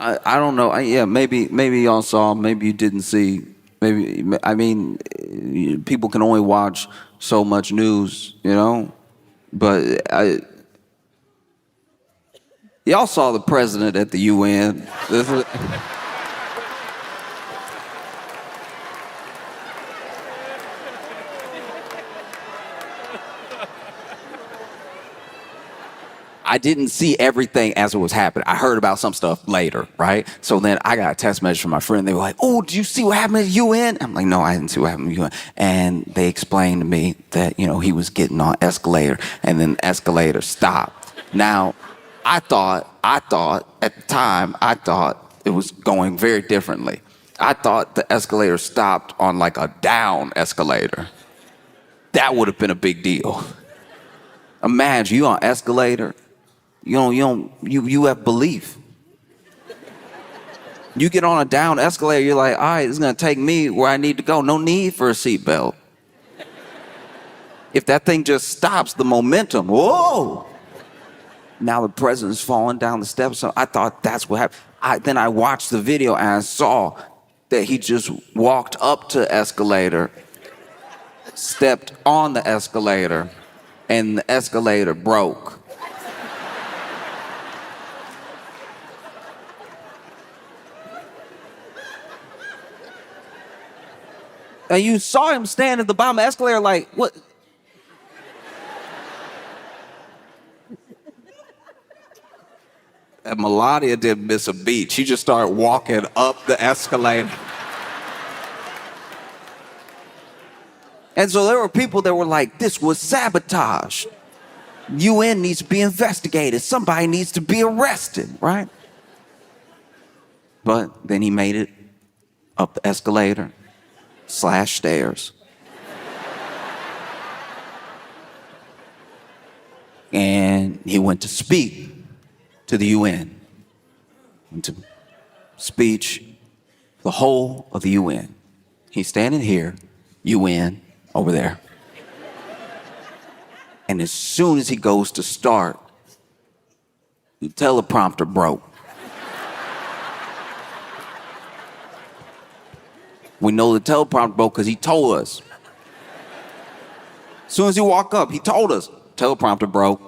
I don't know. Yeah, maybe y'all saw. Maybe you didn't see. Maybe I mean, people can only watch so much news, you know. But y'all saw the president at the UN. I didn't see everything as it was happening. I heard about some stuff later, right? So then I got a text message from my friend. They were like, "Oh, did you see what happened at the UN?" I'm like, "No, I didn't see what happened at the UN." And they explained to me that, he was getting on escalator and then the escalator stopped. Now, I thought at the time, I thought it was going very differently. I thought the escalator stopped on like a down escalator. That would have been a big deal. Imagine you on escalator. You have belief. You get on a down escalator, you're like, all right, it's gonna take me where I need to go. No need for a seatbelt. If that thing just stops, the momentum, whoa! Now the president's falling down the steps. So I thought that's what happened. Then I watched the video and I saw that he just walked up to the escalator, stepped on the escalator, and the escalator broke. And you saw him stand at the bottom of the escalator like, what? And Melania didn't miss a beat. She just started walking up the escalator. And so there were people that were like, this was sabotage. UN needs to be investigated. Somebody needs to be arrested, right? But then he made it up the escalator / stairs. And he went to speak to the UN. Went to speech the whole of the UN. He's standing here, UN over there. And as soon as he goes to start, the teleprompter broke. We know the teleprompter broke because he told us. As soon as he walked up, he told us, teleprompter broke.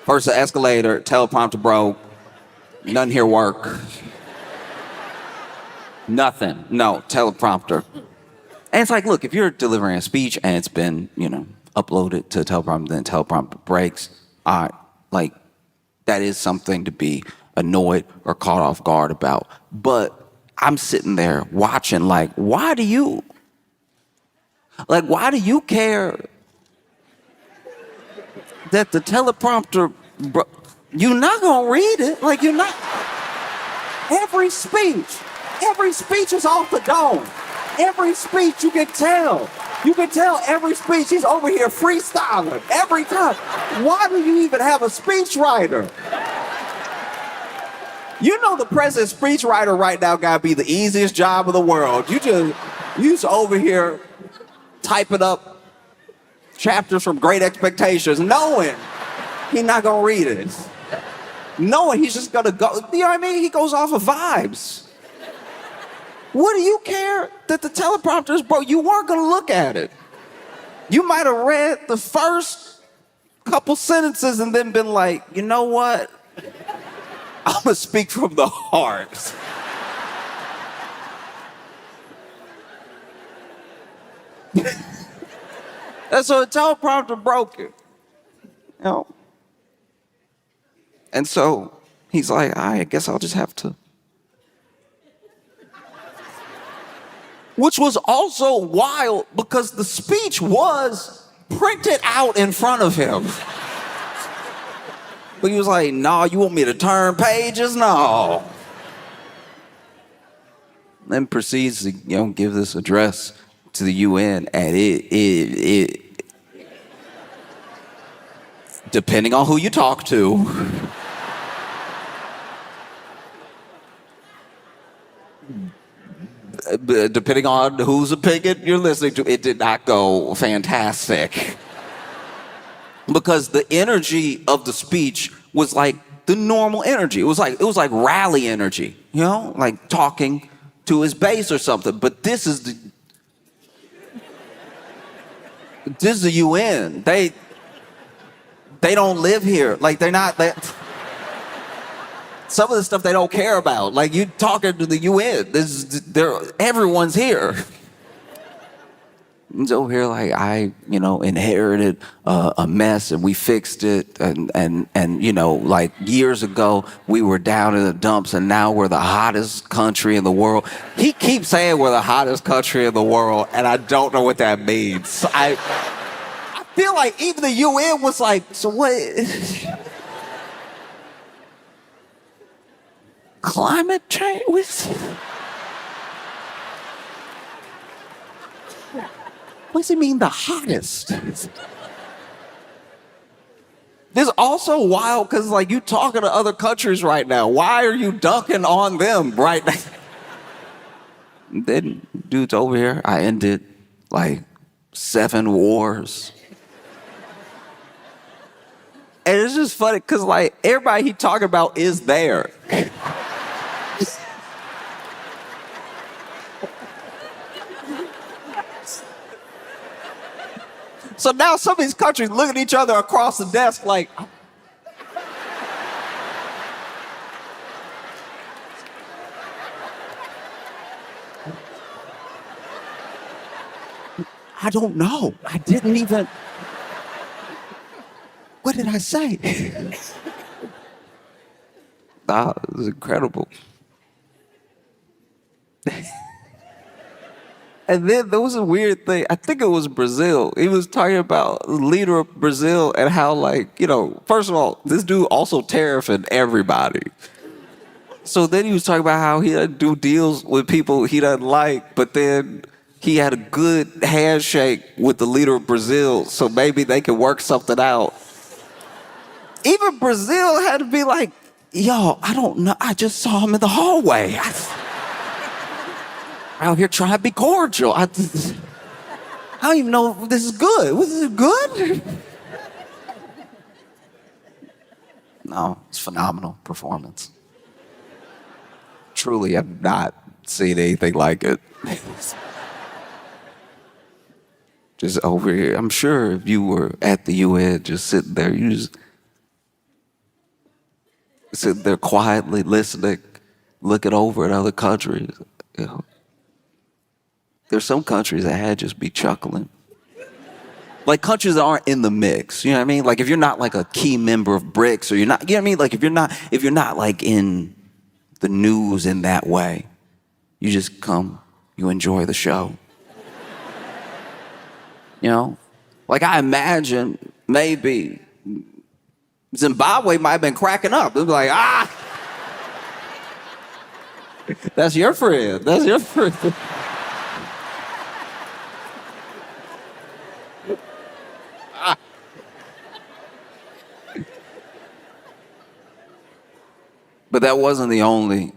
First the escalator, teleprompter broke. Nothing here work. Nothing. No, teleprompter. And it's like, look, if you're delivering a speech and it's been, uploaded to a teleprompter, then teleprompter breaks, all right, like, that is something to be annoyed or caught off guard about. But I'm sitting there watching, like, why do you care that the teleprompter, you're not gonna read it, like, you're not. Every speech is off the dome. Every speech, you can tell every speech, he's over here freestyling every time. Why do you even have a speechwriter? You know the president's speechwriter right now gotta be the easiest job in the world. You just over here typing up chapters from Great Expectations, knowing he's not gonna read it. Knowing he's just gonna go, you know what I mean? He goes off of vibes. What do you care that the teleprompter is broke? You weren't gonna look at it. You might have read the first couple sentences and then been like, you know what? I'm gonna speak from the heart. And so the teleprompter broke it. And so he's like, I guess I'll just have to. Which was also wild because the speech was printed out in front of him. But he was like, no, you want me to turn pages? No. Then proceeds to, give this address to the UN, and it depending on who you talk to, depending on whose opinion you're listening to, it did not go fantastic. Because the energy of the speech was like the normal energy. It was like rally energy, like talking to his base or something. But this is the UN. They don't live here. Like they're not. Some of the stuff they don't care about. Like you talking to the UN. Everyone's here. He's over here like I inherited a mess and we fixed it and like years ago we were down in the dumps and now we're the hottest country in the world. He keeps saying we're the hottest country in the world and I don't know what that means. I feel like even the UN was like, so what? Climate change? What does it mean the hottest? This is also wild because like you talking to other countries right now. Why are you dunking on them right now? Then dudes over here, I ended like 7 wars. And it's just funny because like everybody he talking about is there. So now some of these countries look at each other across the desk like, I don't know. I didn't even, what did I say? It was incredible. And then there was a weird thing. I think it was Brazil. He was talking about the leader of Brazil and how, like, first of all, this dude also tariffing everybody. So then he was talking about how he doesn't do deals with people he doesn't like, but then he had a good handshake with the leader of Brazil, so maybe they could work something out. Even Brazil had to be like, yo, I don't know. I just saw him in the hallway. Out here trying to be cordial. I don't even know if this is good. Was it good? No, it's phenomenal performance. Truly, I've not seen anything like it. Just over here. I'm sure if you were at the UN just sitting there, you just sitting there quietly listening, looking over at other countries. There's some countries that had just be chuckling. Like countries that aren't in the mix, you know what I mean? Like if you're not like a key member of BRICS or you're not, you know what I mean? Like if you're not like in the news in that way, you just come, you enjoy the show. Like I imagine maybe Zimbabwe might have been cracking up. They'd be like, that's your friend. That's your friend. But that wasn't the only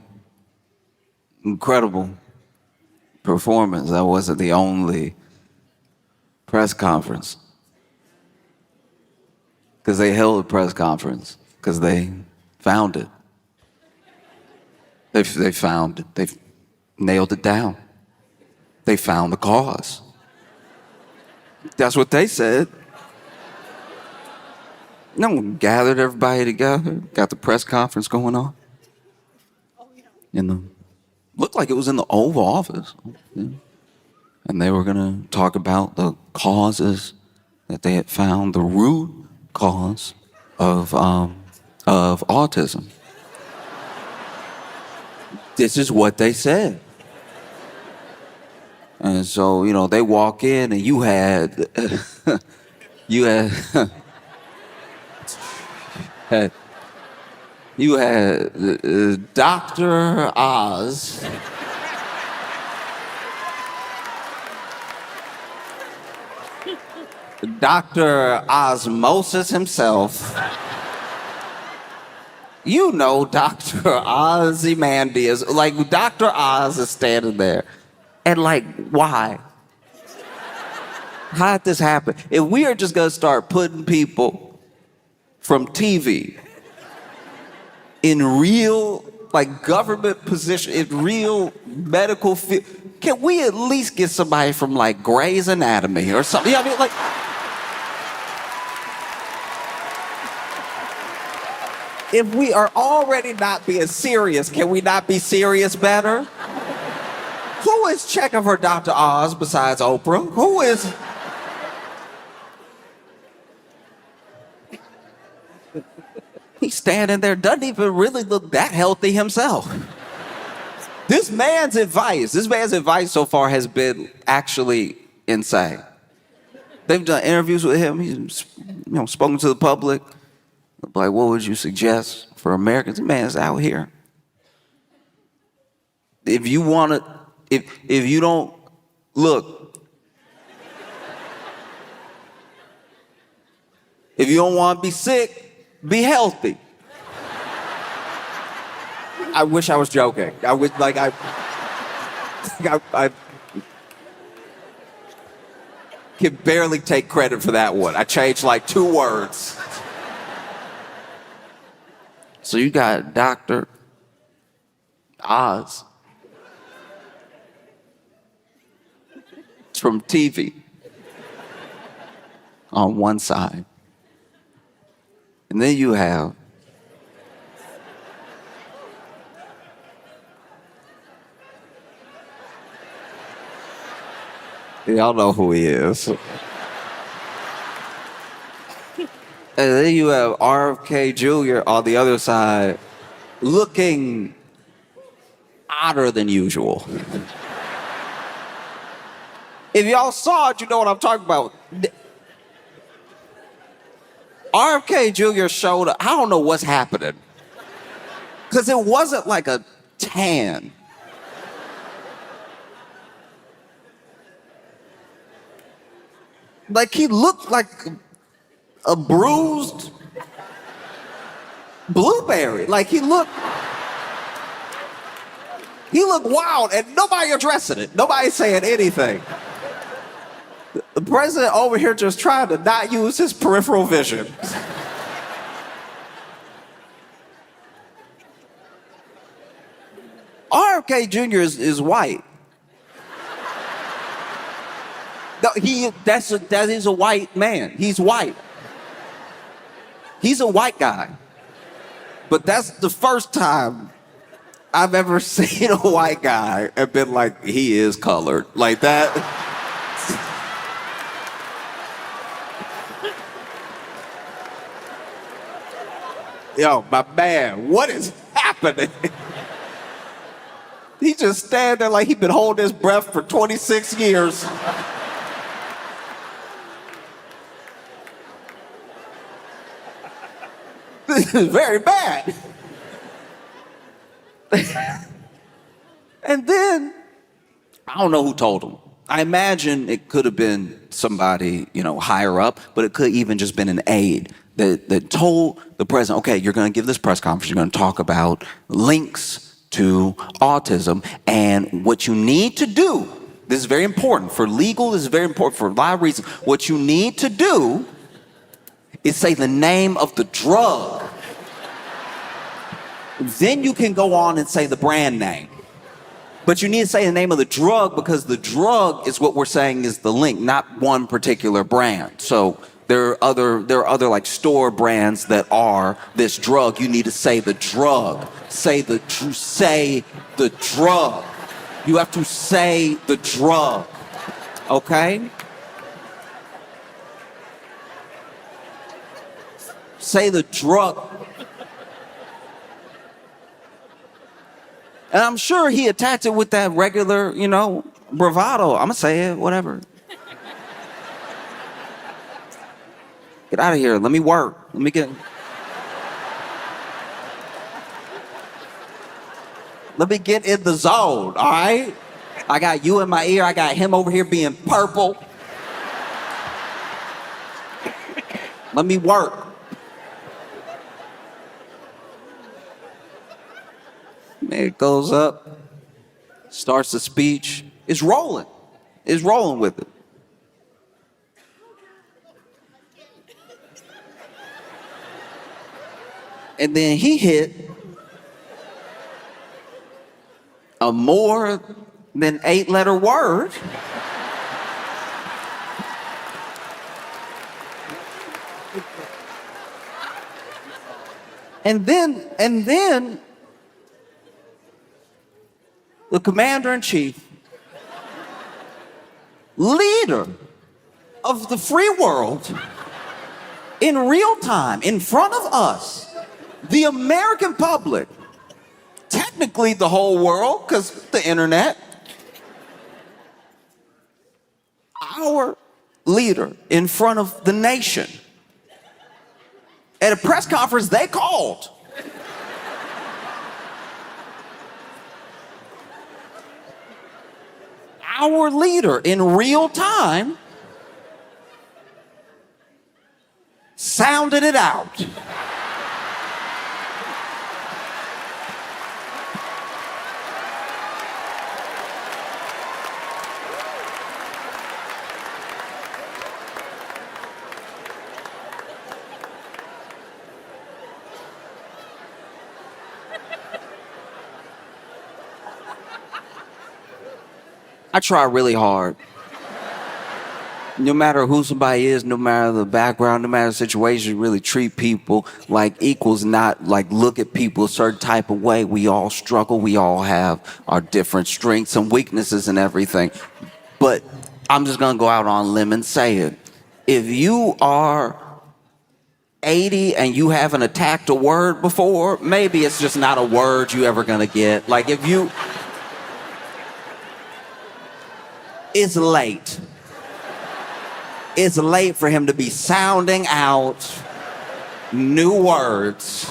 incredible performance. That wasn't the only press conference. Because they held a press conference because they found it. They found it. They nailed it down. They found the cause. That's what they said. No one gathered everybody together, got the press conference going on. Looked like it was in the Oval Office. Yeah. And they were going to talk about the causes that they had found, the root cause of autism. This is what they said. And so, they walk in and you had Dr. Oz. Dr. Osmosis himself. Dr. Ozymandias. Like, Dr. Oz is standing there. And like, why? How did this happen? If we are just gonna start putting people from TV in real, like, government position, in real medical field, can we at least get somebody from like Grey's Anatomy or something? You know what I mean? Like, if we are already not being serious, can we not be serious better? Who is checking for Dr. Oz besides Oprah? Who is? He's standing there, doesn't even really look that healthy himself. This man's advice so far has been actually insane. They've done interviews with him. He's, spoken to the public. Like, what would you suggest for Americans? The man's out here. If you want to, if you don't, look, if you don't want to be sick, be healthy. I wish I was joking. I can barely take credit for that one. I changed like 2 words. So you got Dr. Oz. It's from TV on one side. And then you have y'all know who he is. And then you have RFK Jr. on the other side, looking odder than usual. If y'all saw it, you know what I'm talking about. RFK Jr. showed up. I don't know what's happening. Because it wasn't like a tan. Like, he looked like a bruised blueberry. Like, he looked wild, and nobody addressing it. Nobody saying anything. The president over here just trying to not use his peripheral vision. RFK Jr. is white. No, that is a white man. He's white. He's a white guy. But that's the first time I've ever seen a white guy and been like, he is colored. Like that. Yo, my man, what is happening? He just stand there like he been holding his breath for 26 years. This is very bad. And then, I don't know who told him. I imagine it could have been somebody, higher up, but it could even just been an aide that told the president, okay, you're going to give this press conference, you're going to talk about links to autism, and what you need to do, this is very important, for legal, this is very important for a lot of reasons, what you need to do is say the name of the drug. Then you can go on and say the brand name. But you need to say the name of the drug because the drug is what we're saying is the link, not one particular brand. So there are other like store brands that are this drug. You need to say the drug. Say the drug. You have to say the drug. Okay? Say the drug. And I'm sure he attacked it with that regular, bravado. I'm going to say it, whatever. Get out of here. Let me work. Let me get in the zone, all right? I got you in my ear. I got him over here being purple. Let me work. Man, it goes up, starts the speech. is rolling. Is rolling with it. And then he hit a more than 8-letter word. And then the commander-in-chief, leader of the free world, in real time, in front of us, the American public, technically the whole world, because the internet, our leader in front of the nation, at a press conference they called, our leader in real time sounded it out. I try really hard. No matter who somebody is, no matter the background, no matter the situation, really treat people like equals, not like look at people a certain type of way. We all struggle. We all have our different strengths and weaknesses and everything. But I'm just going to go out on a limb and say it. If you are 80 and you haven't attacked a word before, maybe it's just not a word you ever going to get. Like if you... It's late. It's late for him to be sounding out new words.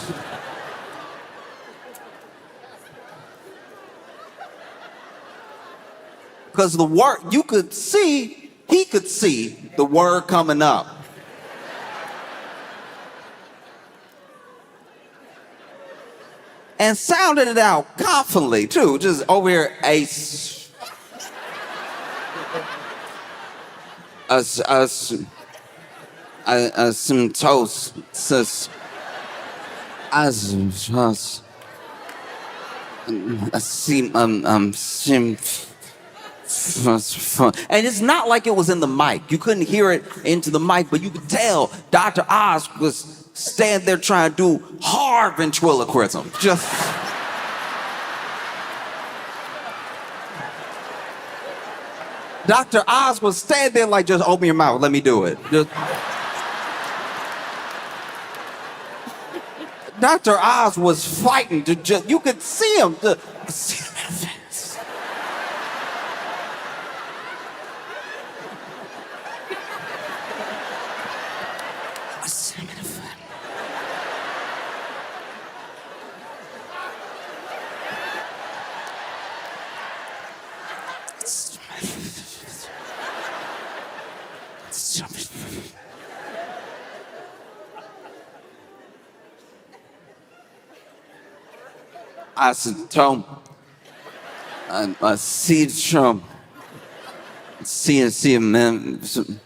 Because the word, you could see, he could see the word coming up. And sounded it out confidently too, just over here, some toast, sis. And it's not like it was in the mic. You couldn't hear it into the mic, but you could tell Dr. Oz was standing there trying to do hard ventriloquism. Just... Dr. Oz was standing there like, just open your mouth, let me do it. Just... Dr. Oz was fighting to just, you could see him. Acetone, acetone, CNC.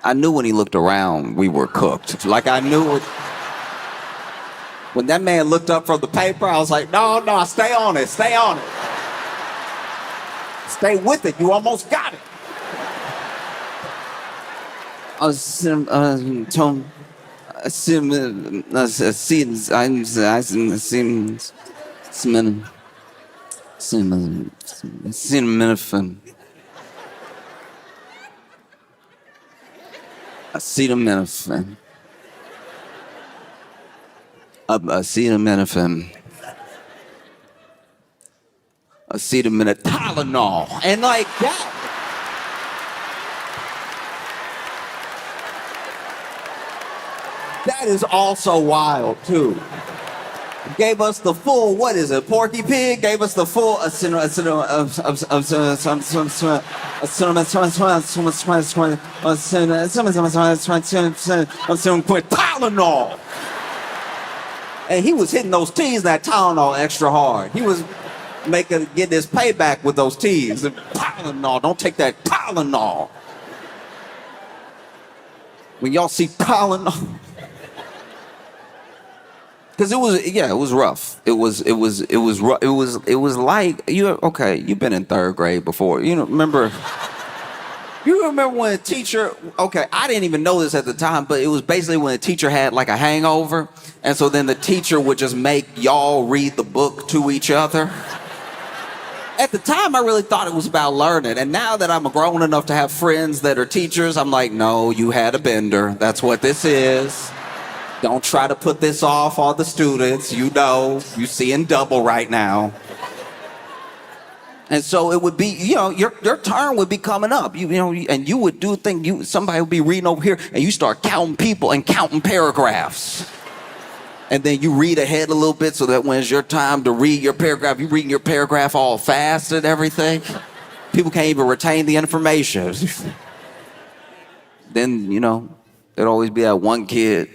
I knew when he looked around, we were cooked. Like I knew it. When that man looked up from the paper, I was like, no, stay on it, stay on it. Stay with it, you almost got it. Acetone. Acetaminophen. Tylenol. And like that. That is also wild, too. Gave us the full, what is it, Porky Pig? Gave us the full Tylenol. And he was hitting those teens, that Tylenol extra hard. He was Get this payback with those T's. And Tylenol, don't take that Tylenol. When y'all see Tylenol, because it was rough. It was like okay. You've been in third grade before. Remember? You remember when a teacher? Okay, I didn't even know this at the time, but it was basically when a teacher had like a hangover, and so then the teacher would just make y'all read the book to each other. At the time, I really thought it was about learning, and now that I'm grown enough to have friends that are teachers, I'm like, no, you had a bender. That's what this is. Don't try to put this off on the students. You seeing double right now. And so it would be, your turn would be coming up. And you would do a thing. Somebody would be reading over here, and you start counting people and counting paragraphs. And then you read ahead a little bit so that when it's your time to read your paragraph, you're reading your paragraph all fast and everything. People can't even retain the information. Then, there'd always be that one kid.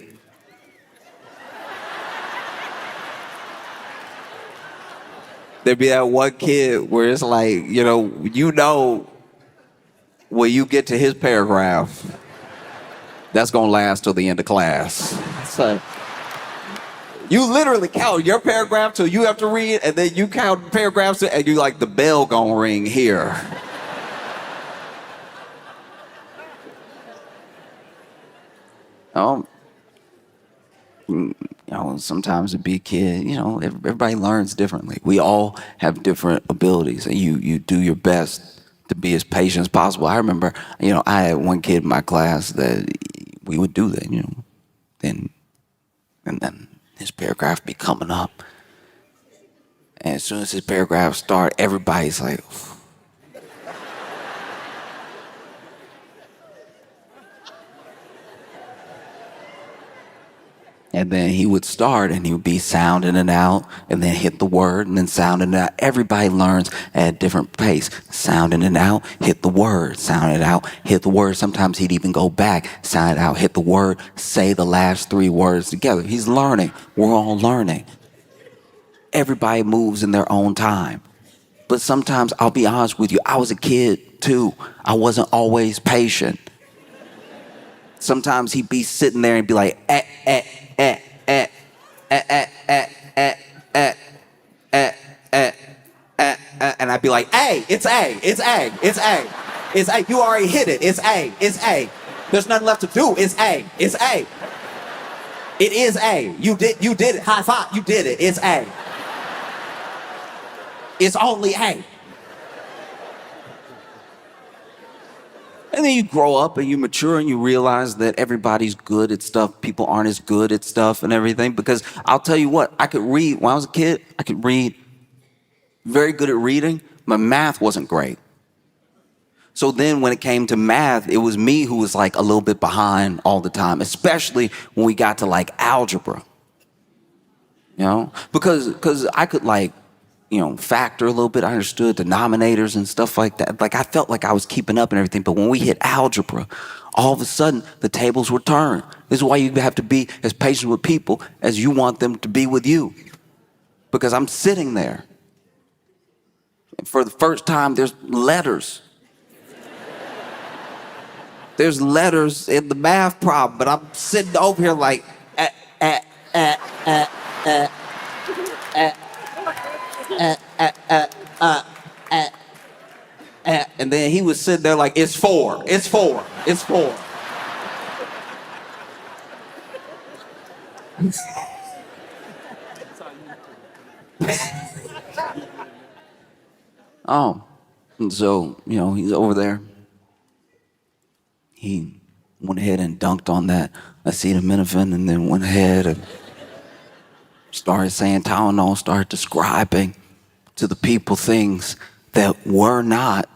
There'd be that one kid where it's like, when you get to his paragraph, that's going to last till the end of class. So you literally count your paragraph till you have to read, and then you count paragraphs, and you like, the bell gonna ring here. Sometimes to be a kid, everybody learns differently. We all have different abilities, and you do your best to be as patient as possible. I remember, I had one kid in my class that we would do that, and then his paragraph be coming up. And as soon as his paragraph start, everybody's like, and then he would start and he would be sounding it out and then hit the word and then sounding it out. Everybody learns at a different pace. Sounding it out, hit the word. Sound it out, hit the word. Sometimes he'd even go back, sound it out, hit the word, say the last three words together. He's learning. We're all learning. Everybody moves in their own time. But sometimes, I'll be honest with you, I was a kid too. I wasn't always patient. Sometimes he'd be sitting there and be like, and I'd be like, A, it's A, it's A, it's A, it's A. You already hit it. It's A, it's A. There's nothing left to do. It's A, it's A. It is A. You did it. High five. You did it. It's A. It's only A. And then you grow up and you mature and you realize that everybody's good at stuff. People aren't as good at stuff and everything. Because I'll tell you what, I could read, when I was a kid, I could read, very good at reading. My math wasn't great. So then when it came to math, it was me who was like a little bit behind all the time, especially when we got to like algebra. Because I could factor a little bit. I understood denominators and stuff like that. Like I felt like I was keeping up and everything. But when we hit algebra, all of a sudden the tables were turned. This is why you have to be as patient with people as you want them to be with you. Because I'm sitting there. And for the first time, there's letters. There's letters in the math problem, but I'm sitting over here like, and then he was sitting there like, it's 4, it's 4, it's 4. And so, he's over there. He went ahead and dunked on that acetaminophen and then went ahead and started saying Tylenol, started describing to the people things that were not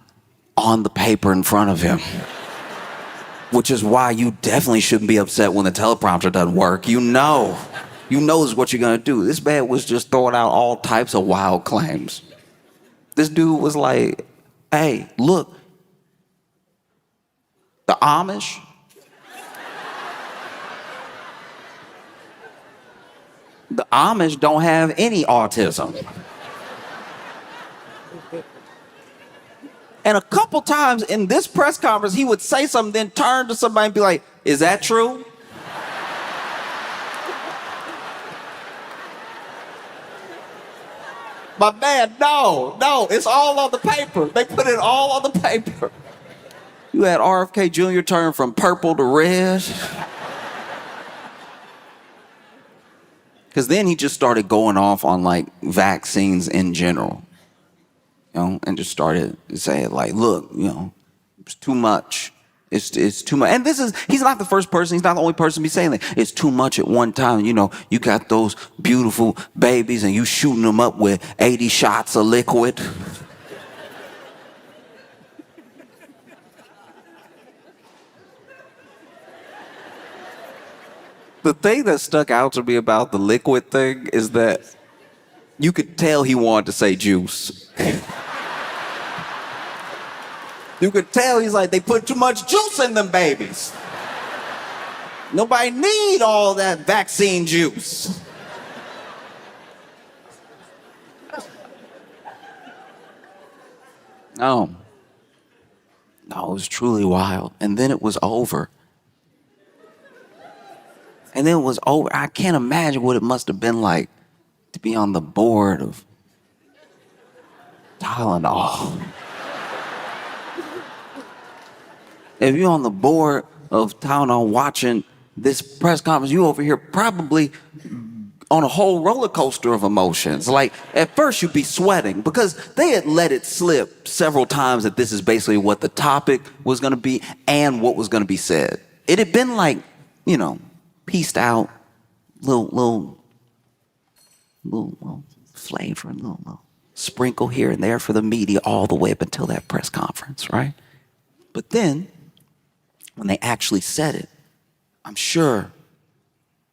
on the paper in front of him. Which is why you definitely shouldn't be upset when the teleprompter doesn't work. You know is what you're gonna do. This man was just throwing out all types of wild claims. This dude was like, hey, look, the Amish, don't have any autism. And a couple times in this press conference, he would say something, then turn to somebody and be like, is that true? My man, no, it's all on the paper. They put it all on the paper. You had RFK Jr. turn from purple to red. Because then he just started going off on like vaccines in general, and just started saying like, look, it's too much. It's too much. And he's not the first person. He's not the only person to be saying that. It's too much at one time. You got those beautiful babies and you shooting them up with 80 shots of liquid. The thing that stuck out to me about the liquid thing is that you could tell he wanted to say juice. You could tell he's like, they put too much juice in them babies. Nobody need all that vaccine juice. No, it was truly wild. And then it was over. I can't imagine what it must have been like to be on the board of Tylenol. If you're on the board of Tylenol watching this press conference, you over here probably on a whole roller coaster of emotions. Like, at first you'd be sweating because they had let it slip several times that this is basically what the topic was going to be and what was going to be said. It had been like, pieced out, little flavor, little sprinkle here and there for the media all the way up until that press conference, right? But then, when they actually said it, I'm sure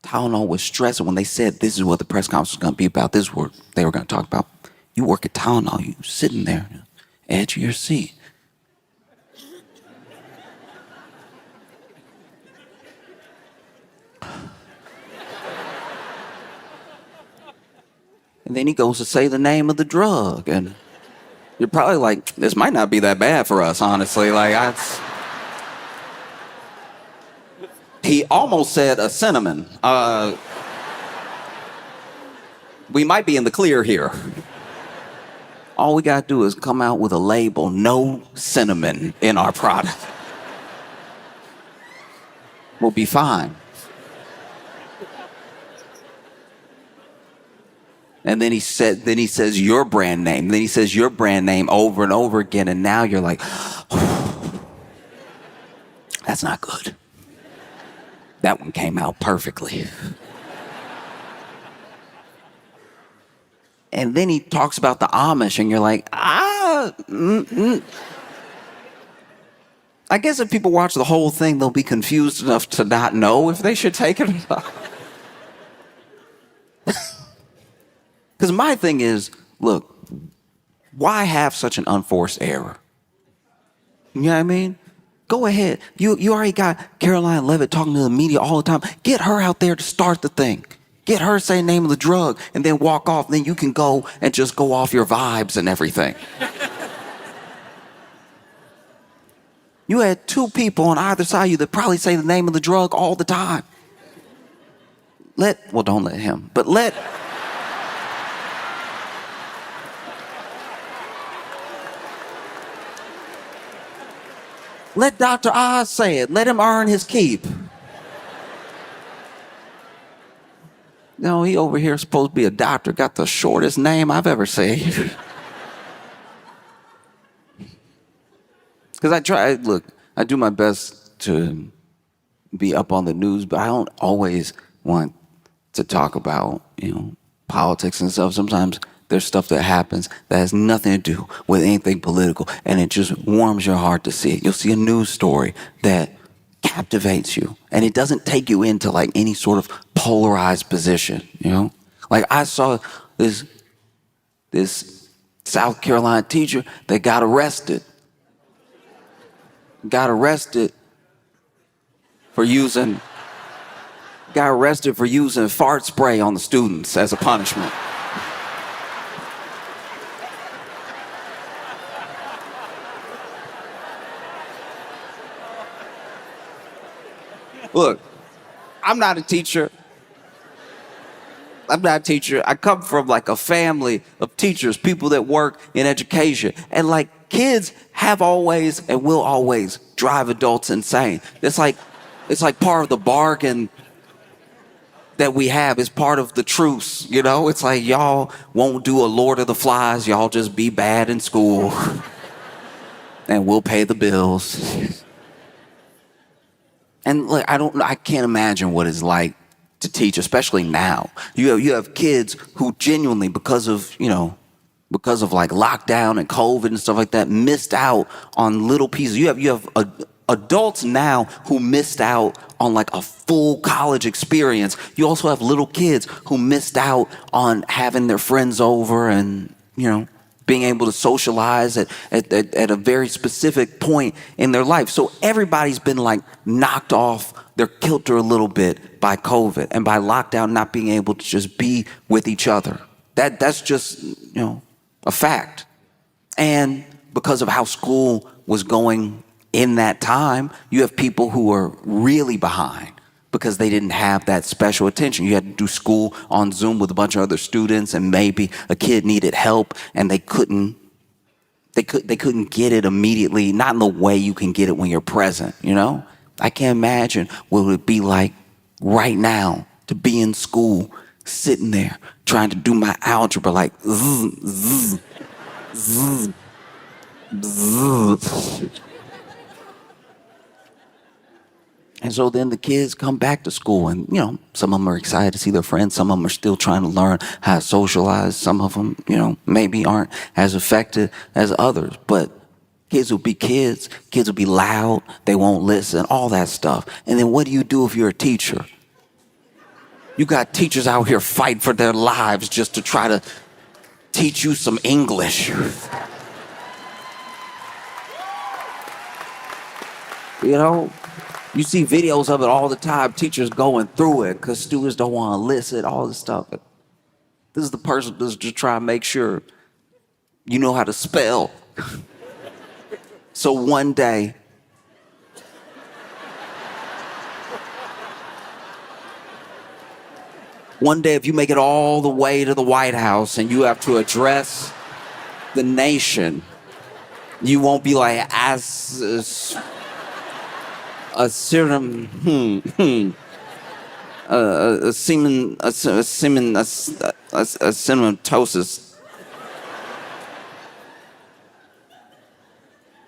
Tylenol was stressing when they said this is what the press conference was going to be about. This is what they were going to talk about. You work at Tylenol, you sitting there, edge of your seat. And then he goes to say the name of the drug. And you're probably like, this might not be that bad for us, honestly. He almost said a cinnamon. We might be in the clear here. All we got to do is come out with a label, no cinnamon in our product. We'll be fine. And then he says your brand name. Then he says your brand name over and over again. And now you're like, that's not good. That one came out perfectly. And then he talks about the Amish and you're like, I guess if people watch the whole thing, they'll be confused enough to not know if they should take it or not. Because my thing is, look, why have such an unforced error? You know what I mean? Go ahead. You already got Caroline Levitt talking to the media all the time. Get her out there to start the thing. Get her to say the name of the drug and then walk off. Then you can go and just go off your vibes and everything. You had two people on either side of you that probably say the name of the drug all the time. Don't let him, but let Dr. Oz say it. Let him earn his keep. No, he over here supposed to be a doctor. Got the shortest name I've ever seen. Because I do my best to be up on the news, but I don't always want to talk about, politics and stuff. Sometimes there's stuff that happens that has nothing to do with anything political, and it just warms your heart to see it. You'll see a news story that captivates you, and it doesn't take you into like any sort of polarized position, Like I saw this South Carolina teacher that got arrested for using fart spray on the students as a punishment. Look, I'm not a teacher. I'm not a teacher. I come from like a family of teachers, people that work in education. And like kids have always and will always drive adults insane. It's like part of the bargain that we have. Is part of the truce, you know? It's like y'all won't do a Lord of the Flies, y'all just be bad in school and we'll pay the bills. And look, I can't imagine what it's like to teach, especially now. You have kids who genuinely, because of like lockdown and COVID and stuff like that, missed out on little pieces. You have adults now who missed out on like a full college experience. You also have little kids who missed out on having their friends over and, being able to socialize at a very specific point in their life. So everybody's been like knocked off their kilter a little bit by COVID and by lockdown, not being able to just be with each other. That's just, a fact. And because of how school was going in that time, you have people who are really behind because they didn't have that special attention. You had to do school on Zoom with a bunch of other students, and maybe a kid needed help and they couldn't get it immediately, not in the way you can get it when you're present, I can't imagine what it would be like right now to be in school, sitting there, trying to do my algebra like zzz, zzz, zzz, zzz. And so then the kids come back to school and, some of them are excited to see their friends. Some of them are still trying to learn how to socialize. Some of them, maybe aren't as effective as others. But kids will be kids. Kids will be loud. They won't listen, all that stuff. And then what do you do if you're a teacher? You got teachers out here fighting for their lives just to try to teach you some English. You see videos of it all the time, teachers going through it because students don't want to listen, all this stuff. This is the person that's just trying to make sure you know how to spell. So one day, if you make it all the way to the White House and you have to address the nation, you won't be like, sematosis.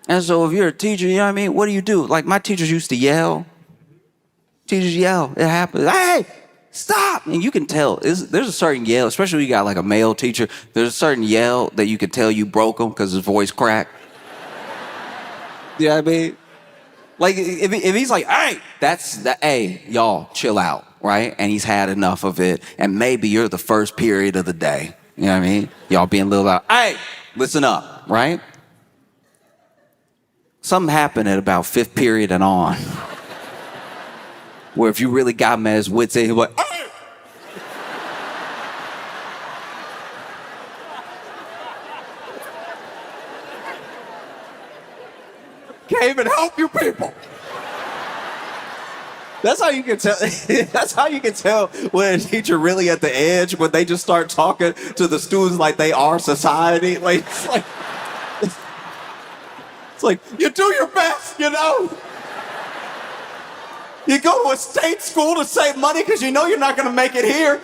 And so if you're a teacher, you know what I mean? What do? Like my teachers used to yell. Teachers yell. It happens. Hey, stop! And you can tell. There's a certain yell, especially when you got like a male teacher. There's a certain yell that you can tell you broke him because his voice cracked. You know what I mean? Like if he's like, hey, hey, y'all chill out, right? And he's had enough of it. And maybe you're the first period of the day. You know what I mean? Y'all being a little loud. Hey, listen up, right? Something happened at about fifth period and on. Where if you really got him at his wits end, he'd be like, hey! Can't even help you people. That's how you can tell. That's how you can tell when a teacher really at the edge, when they just start talking to the students like they are society. It's like you do your best, You go to a state school to save money because you're not going to make it here,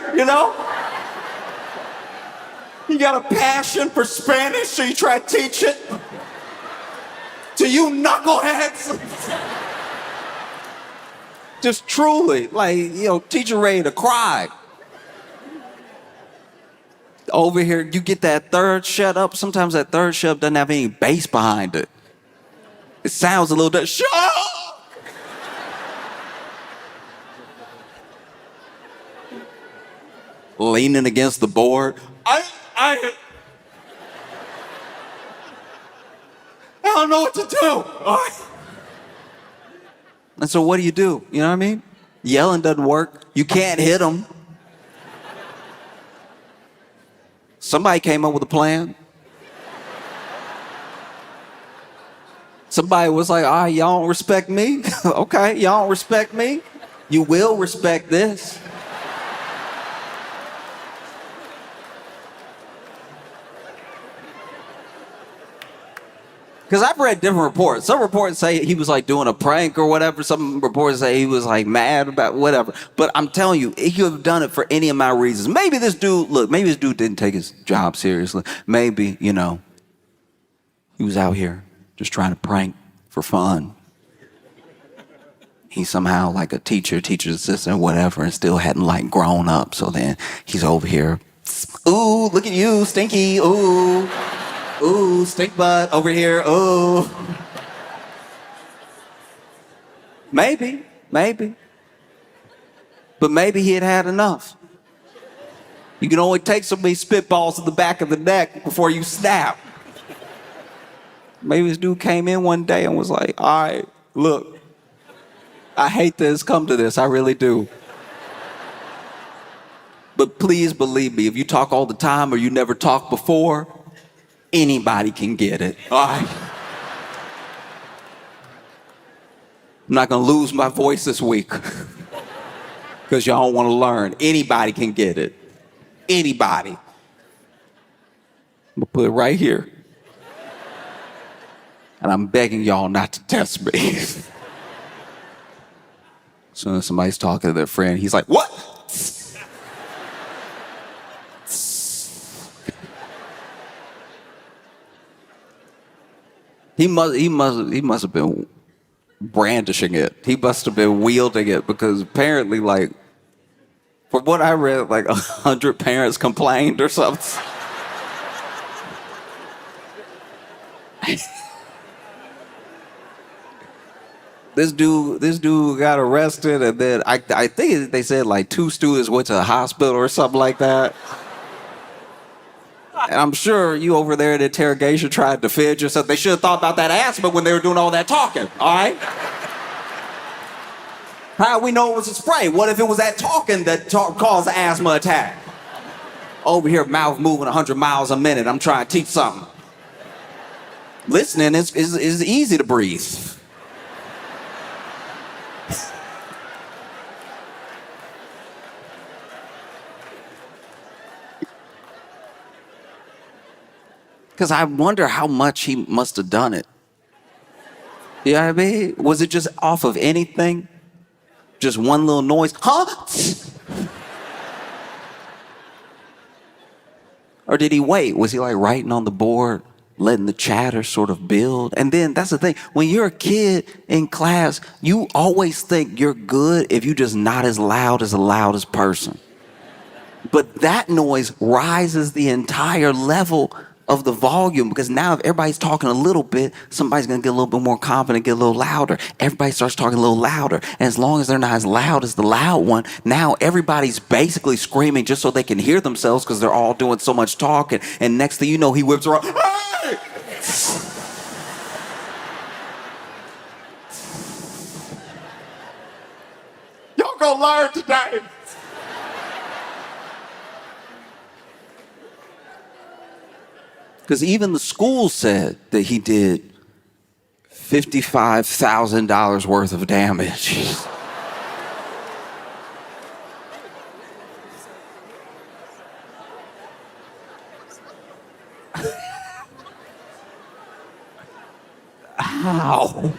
You got a passion for Spanish, so you try to teach it to you knuckleheads. Just truly, teacher ready to cry. Over here, you get that third shut up. Sometimes that third shut up doesn't have any bass behind it. It sounds a little bit, shut up! Leaning against the board. I don't know what to do. And so what do? You know what I mean? Yelling doesn't work. You can't hit them. Somebody came up with a plan. Somebody was like, y'all don't respect me? Okay, y'all don't respect me? You will respect this. Because I've read different reports. Some reports say he was like doing a prank or whatever. Some reports say he was like mad about whatever. But I'm telling you, he could have done it for any amount of reasons. Maybe this dude, look, maybe this dude didn't take his job seriously. Maybe, he was out here just trying to prank for fun. He's somehow like a teacher's assistant, whatever, and still hadn't like grown up. So then he's over here. Ooh, look at you, stinky. Ooh. Ooh, stink butt over here. Ooh. Maybe. But maybe he had had enough. You can only take so many spitballs in the back of the neck before you snap. Maybe this dude came in one day and was like, all right, look, I hate this, come to this, I really do. But please believe me, if you talk all the time or you never talked before, anybody can get it, all right? I'm not gonna lose my voice this week because y'all don't wanna learn. Anybody can get it. Anybody. I'm gonna put it right here. And I'm begging y'all not to test me. As soon as somebody's talking to their friend, he's like, what? He must have been brandishing it. He must have been wielding it because apparently, like, from what I read, like 100 parents complained or something. This dude got arrested, and then I think they said like 2 students went to the hospital or something like that. And I'm sure you over there in interrogation tried to defend yourself. They should have thought about that asthma when they were doing all that talking, all right? How do we know it was a spray? What if it was that talking that caused the asthma attack? Over here, mouth moving 100 miles a minute. I'm trying to teach something. Listening is easy to breathe. Because I wonder how much he must have done it. You know what I mean? Was it just off of anything? Just one little noise? Huh? Or did he wait? Was he like writing on the board, letting the chatter sort of build? And then that's the thing. When you're a kid in class, you always think you're good if you're just not as loud as the loudest person. But that noise rises the entire level of the volume, because now if everybody's talking a little bit, somebody's gonna get a little bit more confident, get a little louder. Everybody starts talking a little louder. And as long as they're not as loud as the loud one, now everybody's basically screaming just so they can hear themselves because they're all doing so much talking. And next thing you know, he whips around. Hey! Y'all gonna learn today. Because even the school said that he did $55,000 worth of damage. How?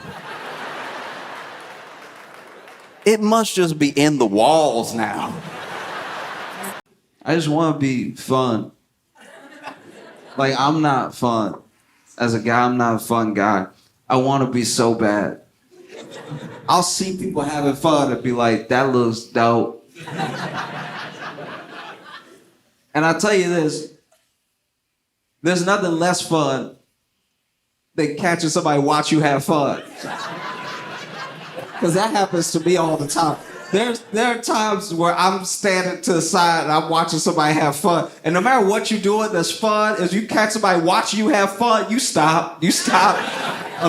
It must just be in the walls now. I just want to be fun. Like, I'm not fun. As a guy, I'm not a fun guy. I want to be so bad. I'll see people having fun and be like, that looks dope. And I'll tell you this, there's nothing less fun than catching somebody watch you have fun. Because that happens to me all the time. There are times where I'm standing to the side and I'm watching somebody have fun. And no matter what you're doing that's fun, as you catch somebody watching you have fun, you stop. You stop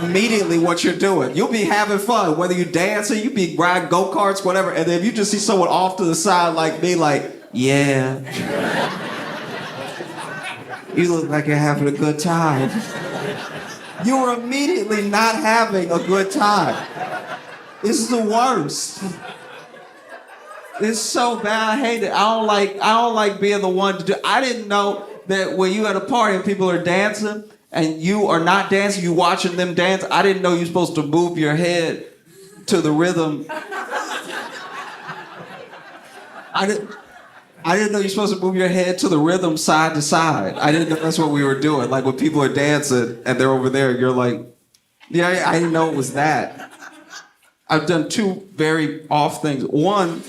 immediately what you're doing. You'll be having fun, whether you're dancing, you be riding go-karts, whatever. And then if you just see someone off to the side like me, like, yeah. You look like you're having a good time. You are immediately not having a good time. This is the worst. It's so bad. I hate it. I don't like being the one to do. I didn't know that when you at a party and people are dancing and you are not dancing, you watching them dance. I didn't know you're supposed to move your head to the rhythm. I didn't know you're supposed to move your head to the rhythm side to side. I didn't know that's what we were doing. Like when people are dancing and they're over there, you're like, yeah, I didn't know it was that. I've done two very off things. One,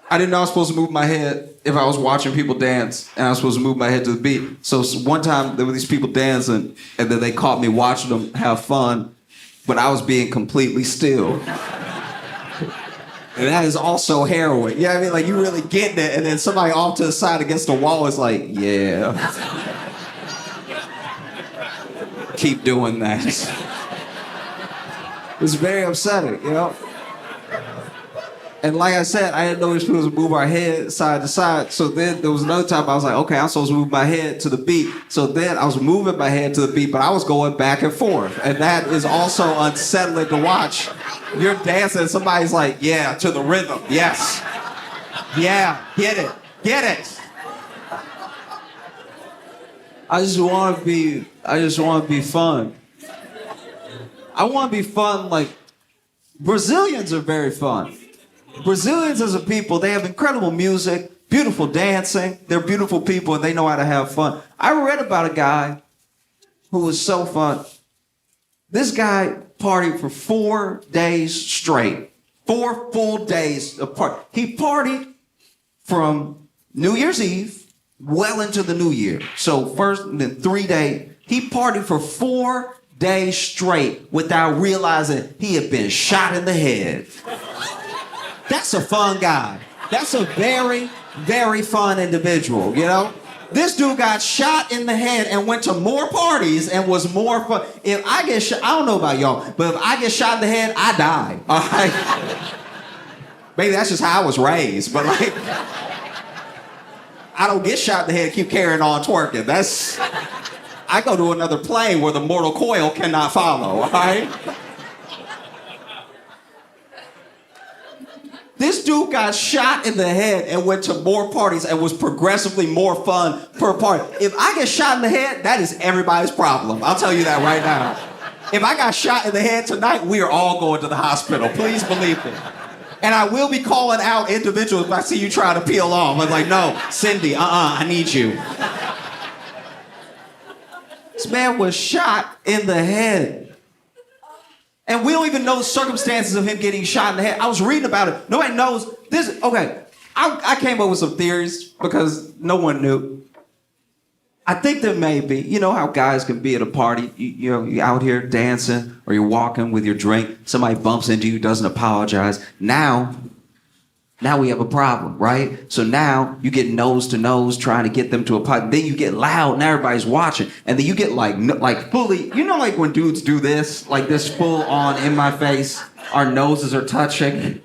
I didn't know I was supposed to move my head if I was watching people dance, and I was supposed to move my head to the beat. So one time there were these people dancing, and then they caught me watching them have fun, but I was being completely still. And that is also heroin. You know what I mean? Like, you really getting it, and then somebody off to the side against the wall is like, yeah. Keep doing that. It's very upsetting, you know? And like I said, I didn't know we were supposed to move our head side to side. So then there was another time I was like, okay, I'm supposed to move my head to the beat. So then I was moving my head to the beat, but I was going back and forth. And that is also unsettling to watch. You're dancing, somebody's like, yeah, to the rhythm, yes. Yeah, get it. I just want to be fun. I want to be fun like Brazilians are very fun. Brazilians as a people, they have incredible music, beautiful dancing. They're beautiful people and they know how to have fun. I read about a guy who was so fun. This guy partied for 4 days straight. 4 full days apart. He partied from New Year's Eve well into the new year. So first and then 3 days. He partied for 4 days straight without realizing he had been shot in the head. That's a fun guy. That's a very, very fun individual, you know? This dude got shot in the head and went to more parties and was more fun. If I get shot, I don't know about y'all, but if I get shot in the head, I die, all right? Maybe that's just how I was raised, but like, I don't get shot in the head and keep carrying on twerking. I go to another plane where the mortal coil cannot follow, all right? This dude got shot in the head and went to more parties and was progressively more fun per party. If I get shot in the head, that is everybody's problem. I'll tell you that right now. If I got shot in the head tonight, we are all going to the hospital. Please believe me. And I will be calling out individuals if I see you trying to peel off. I'm like, no, Cindy, I need you. This man was shot in the head. And we don't even know the circumstances of him getting shot in the head. I was reading about it. Nobody knows this. Okay, I came up with some theories because no one knew. I think there may be, you know how guys can be at a party, you're out here dancing or you're walking with your drink, somebody bumps into you, doesn't apologize. Now we have a problem, right? So now you get nose to nose trying to get them to apologize. Then you get loud and everybody's watching. And then you get like fully, you know, like when dudes do this, like this full on in my face, our noses are touching.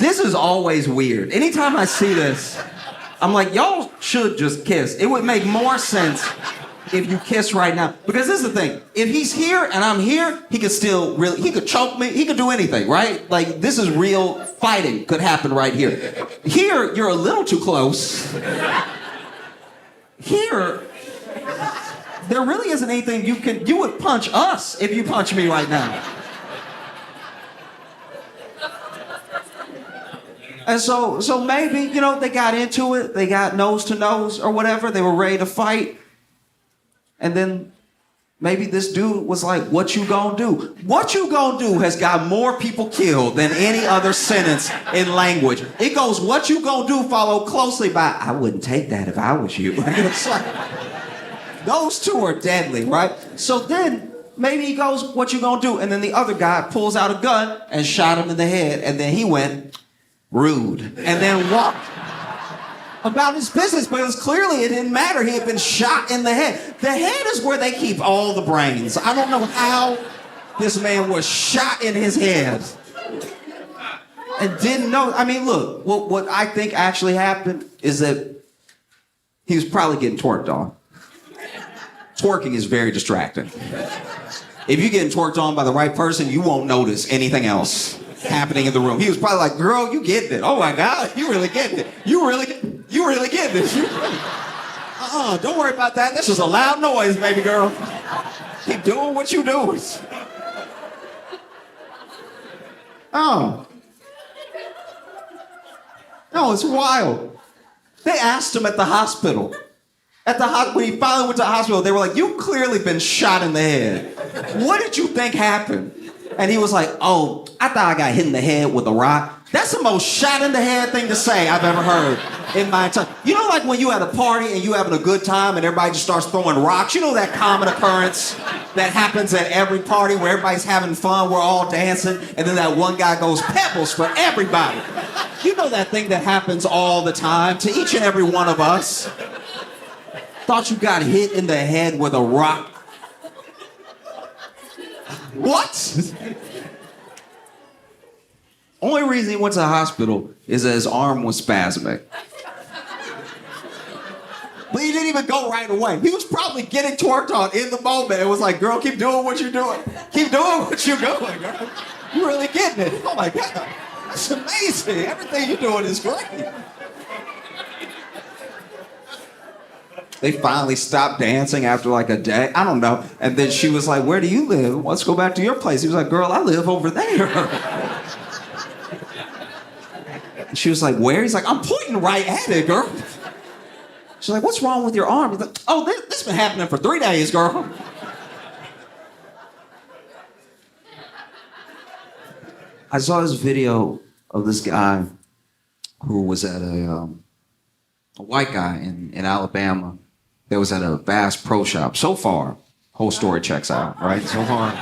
This is always weird. Anytime I see this, I'm like, y'all should just kiss. It would make more sense if you kiss right now. Because this is the thing. If he's here and I'm here, he could still really, he could choke me. He could do anything, right? Like, this is real fighting could happen right here. Here, you're a little too close. Here, there really isn't anything you would punch us if you punch me right now. And so maybe, you know, they got into it. They got nose to nose or whatever. They were ready to fight. And then maybe this dude was like, what you gonna do? What you gonna do has got more people killed than any other sentence in language. It goes, what you gonna do, followed closely by, I wouldn't take that if I was you. It's like, those two are deadly, right? So then maybe he goes, what you gonna do? And then the other guy pulls out a gun and shot him in the head. And then he went, rude. And then walked about his business, because clearly it didn't matter. He had been shot in the head. The head is where they keep all the brains. I don't know how this man was shot in his head and didn't know. I mean, look, what I think actually happened is that he was probably getting twerked on. Twerking is very distracting. If you're getting twerked on by the right person, you won't notice anything else. happening in the room. He was probably like, girl, you getting it. Oh my God, you really getting it. You really getting it. Don't worry about that. That's just a loud noise, baby girl. Keep doing what you doing. Oh. No, it's wild. They asked him at the hospital. When he finally went to the hospital, they were like, you've clearly been shot in the head. What did you think happened? And he was like, oh, I thought I got hit in the head with a rock. That's the most shot in the head thing to say I've ever heard in my entire... You know, like when you at a party and you having a good time and everybody just starts throwing rocks? You know that common occurrence that happens at every party where everybody's having fun, we're all dancing, and then that one guy goes, pebbles for everybody. You know that thing that happens all the time to each and every one of us. Thought you got hit in the head with a rock. What? Only reason he went to the hospital is that his arm was spasmic. But he didn't even go right away. He was probably getting twerked on in the moment. It was like, girl, keep doing what you're doing. Keep doing what you're doing, girl. You're really getting it. Oh my God. It's amazing. Everything you're doing is great. They finally stopped dancing after like a day. I don't know. And then she was like, where do you live? Let's go back to your place. He was like, girl, I live over there. She was like, where? He's like, I'm pointing right at it, girl. She's like, what's wrong with your arm? He's like, oh, this has been happening for 3 days, girl. I saw this video of this guy who was at a white guy in Alabama that was at a Bass Pro Shop. So far, whole story checks out, right? So far,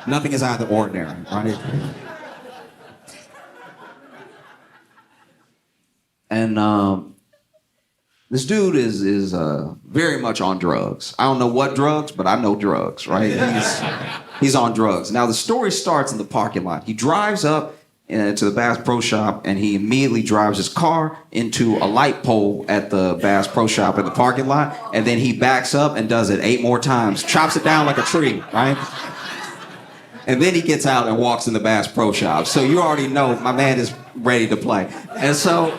nothing is out of the ordinary, right? And this dude is very much on drugs. I don't know what drugs, but I know drugs, right? He's on drugs. Now, the story starts in the parking lot. He drives up to the Bass Pro Shop, and he immediately drives his car into a light pole at the Bass Pro Shop in the parking lot, and then he backs up and does it 8 more times, chops it down like a tree, right? And then he gets out and walks in the Bass Pro Shop. So you already know my man is ready to play. And so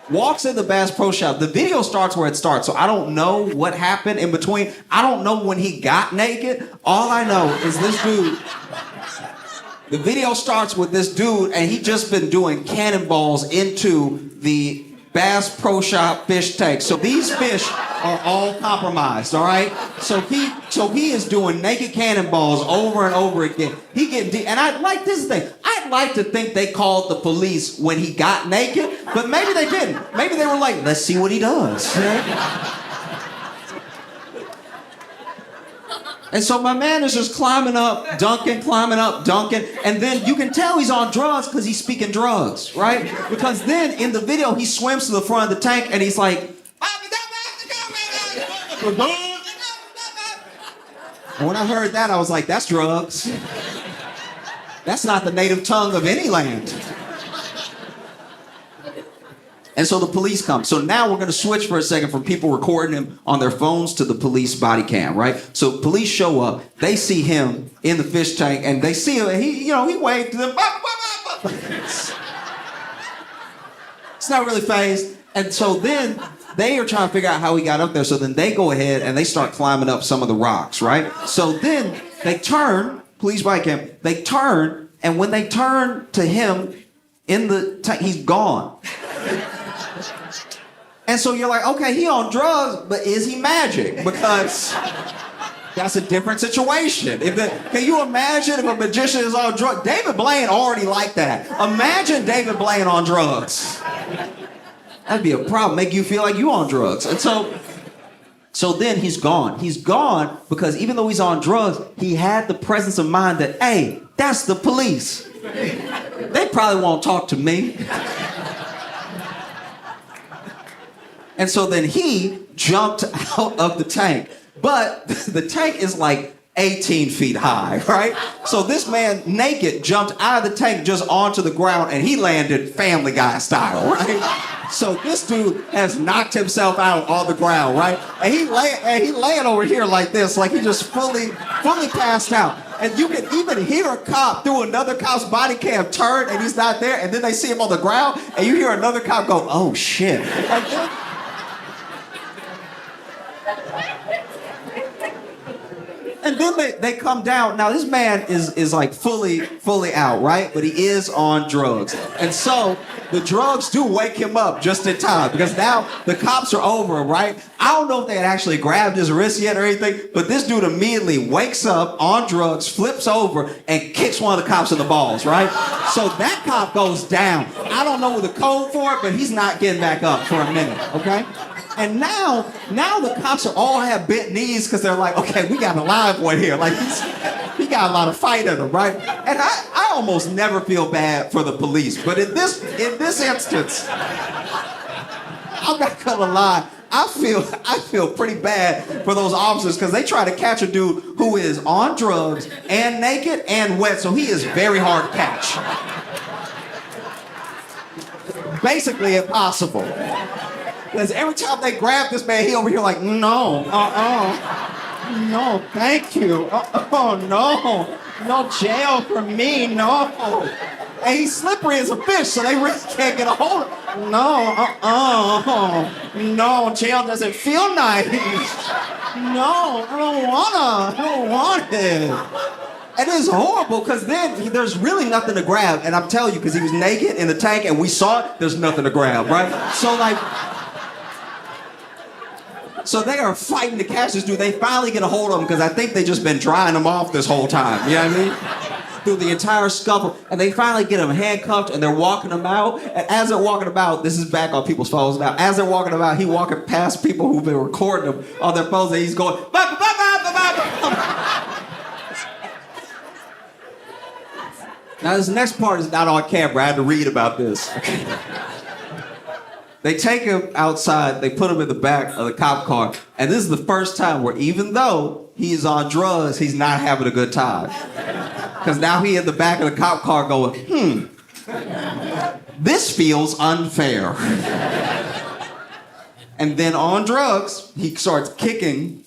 walks in the Bass Pro Shop. The video starts where it starts, so I don't know what happened in between. I don't know when he got naked. All I know is this dude... The video starts with this dude, and he just been doing cannonballs into the Bass Pro Shop fish tank. So these fish are all compromised, all right? So he is doing naked cannonballs over and over again. He getting deep, and I'd like to think they called the police when he got naked, but maybe they didn't. Maybe they were like, let's see what he does. And so my man is just climbing up, dunking, and then you can tell he's on drugs because he's speaking drugs, right? Because then in the video, he swims to the front of the tank and he's like, and when I heard that, I was like, that's drugs. That's not the native tongue of any land. And so the police come. So now we're going to switch for a second from people recording him on their phones to the police body cam, right? So police show up. They see him in the fish tank, and they see him. And he waved to them. It's not really phased. And so then they are trying to figure out how he got up there. So then they go ahead and they start climbing up some of the rocks, right? So then they turn, police body cam. They turn, and when they turn to him in the tank, he's gone. And so you're like, okay, he on drugs, but is he magic? Because that's a different situation. Can you imagine if a magician is on drugs? David Blaine already like that. Imagine David Blaine on drugs. That'd be a problem. Make you feel like you on drugs. And so then he's gone. He's gone because even though he's on drugs, he had the presence of mind that, hey, that's the police. They probably won't talk to me. And so then he jumped out of the tank. But the tank is like 18 feet high, right? So this man, naked, jumped out of the tank just onto the ground, and he landed Family Guy style, right? So this dude has knocked himself out on the ground, right? And he laying over here like this, like he just fully passed out. And you can even hear a cop through another cop's body cam turn and he's not there, and then they see him on the ground, and you hear another cop go, oh shit. And then they come down. Now this man is like fully out, right? But he is on drugs. And so the drugs do wake him up just in time because now the cops are over him, right? I don't know if they had actually grabbed his wrist yet or anything, but this dude immediately wakes up on drugs, flips over, and kicks one of the cops in the balls, right? So that cop goes down. I don't know the code for it, but he's not getting back up for a minute, okay? And now the cops are all have bent knees because they're like, okay, we got a live one here. Like, he got a lot of fight in him, right? And I almost never feel bad for the police. But in this instance, I'm not gonna lie, I feel pretty bad for those officers because they try to catch a dude who is on drugs and naked and wet, so he is very hard to catch. Basically impossible. Because every time they grab this man, he over here like, no, no, thank you, no jail for me, no. And he's slippery as a fish, so they really can't get a hold of him. No, jail doesn't feel nice. No, I don't want it. And it's horrible because then there's really nothing to grab. And I'm telling you, because he was naked in the tank and we saw it, there's nothing to grab, right? So they are fighting to catch this dude. They finally get a hold of him because I think they just been drying him off this whole time. You know what I mean? Through the entire scuffle. And they finally get him handcuffed and they're walking him out. And as they're walking about, this is back on people's phones now. As they're walking about, he walking past people who've been recording him on their phones and he's going, ba, ba, ba, ba, ba, ba. Now this next part is not on camera. I had to read about this. They take him outside, they put him in the back of the cop car, and this is the first time where even though he's on drugs, he's not having a good time. Because now he in the back of the cop car going, this feels unfair. And then on drugs, he starts kicking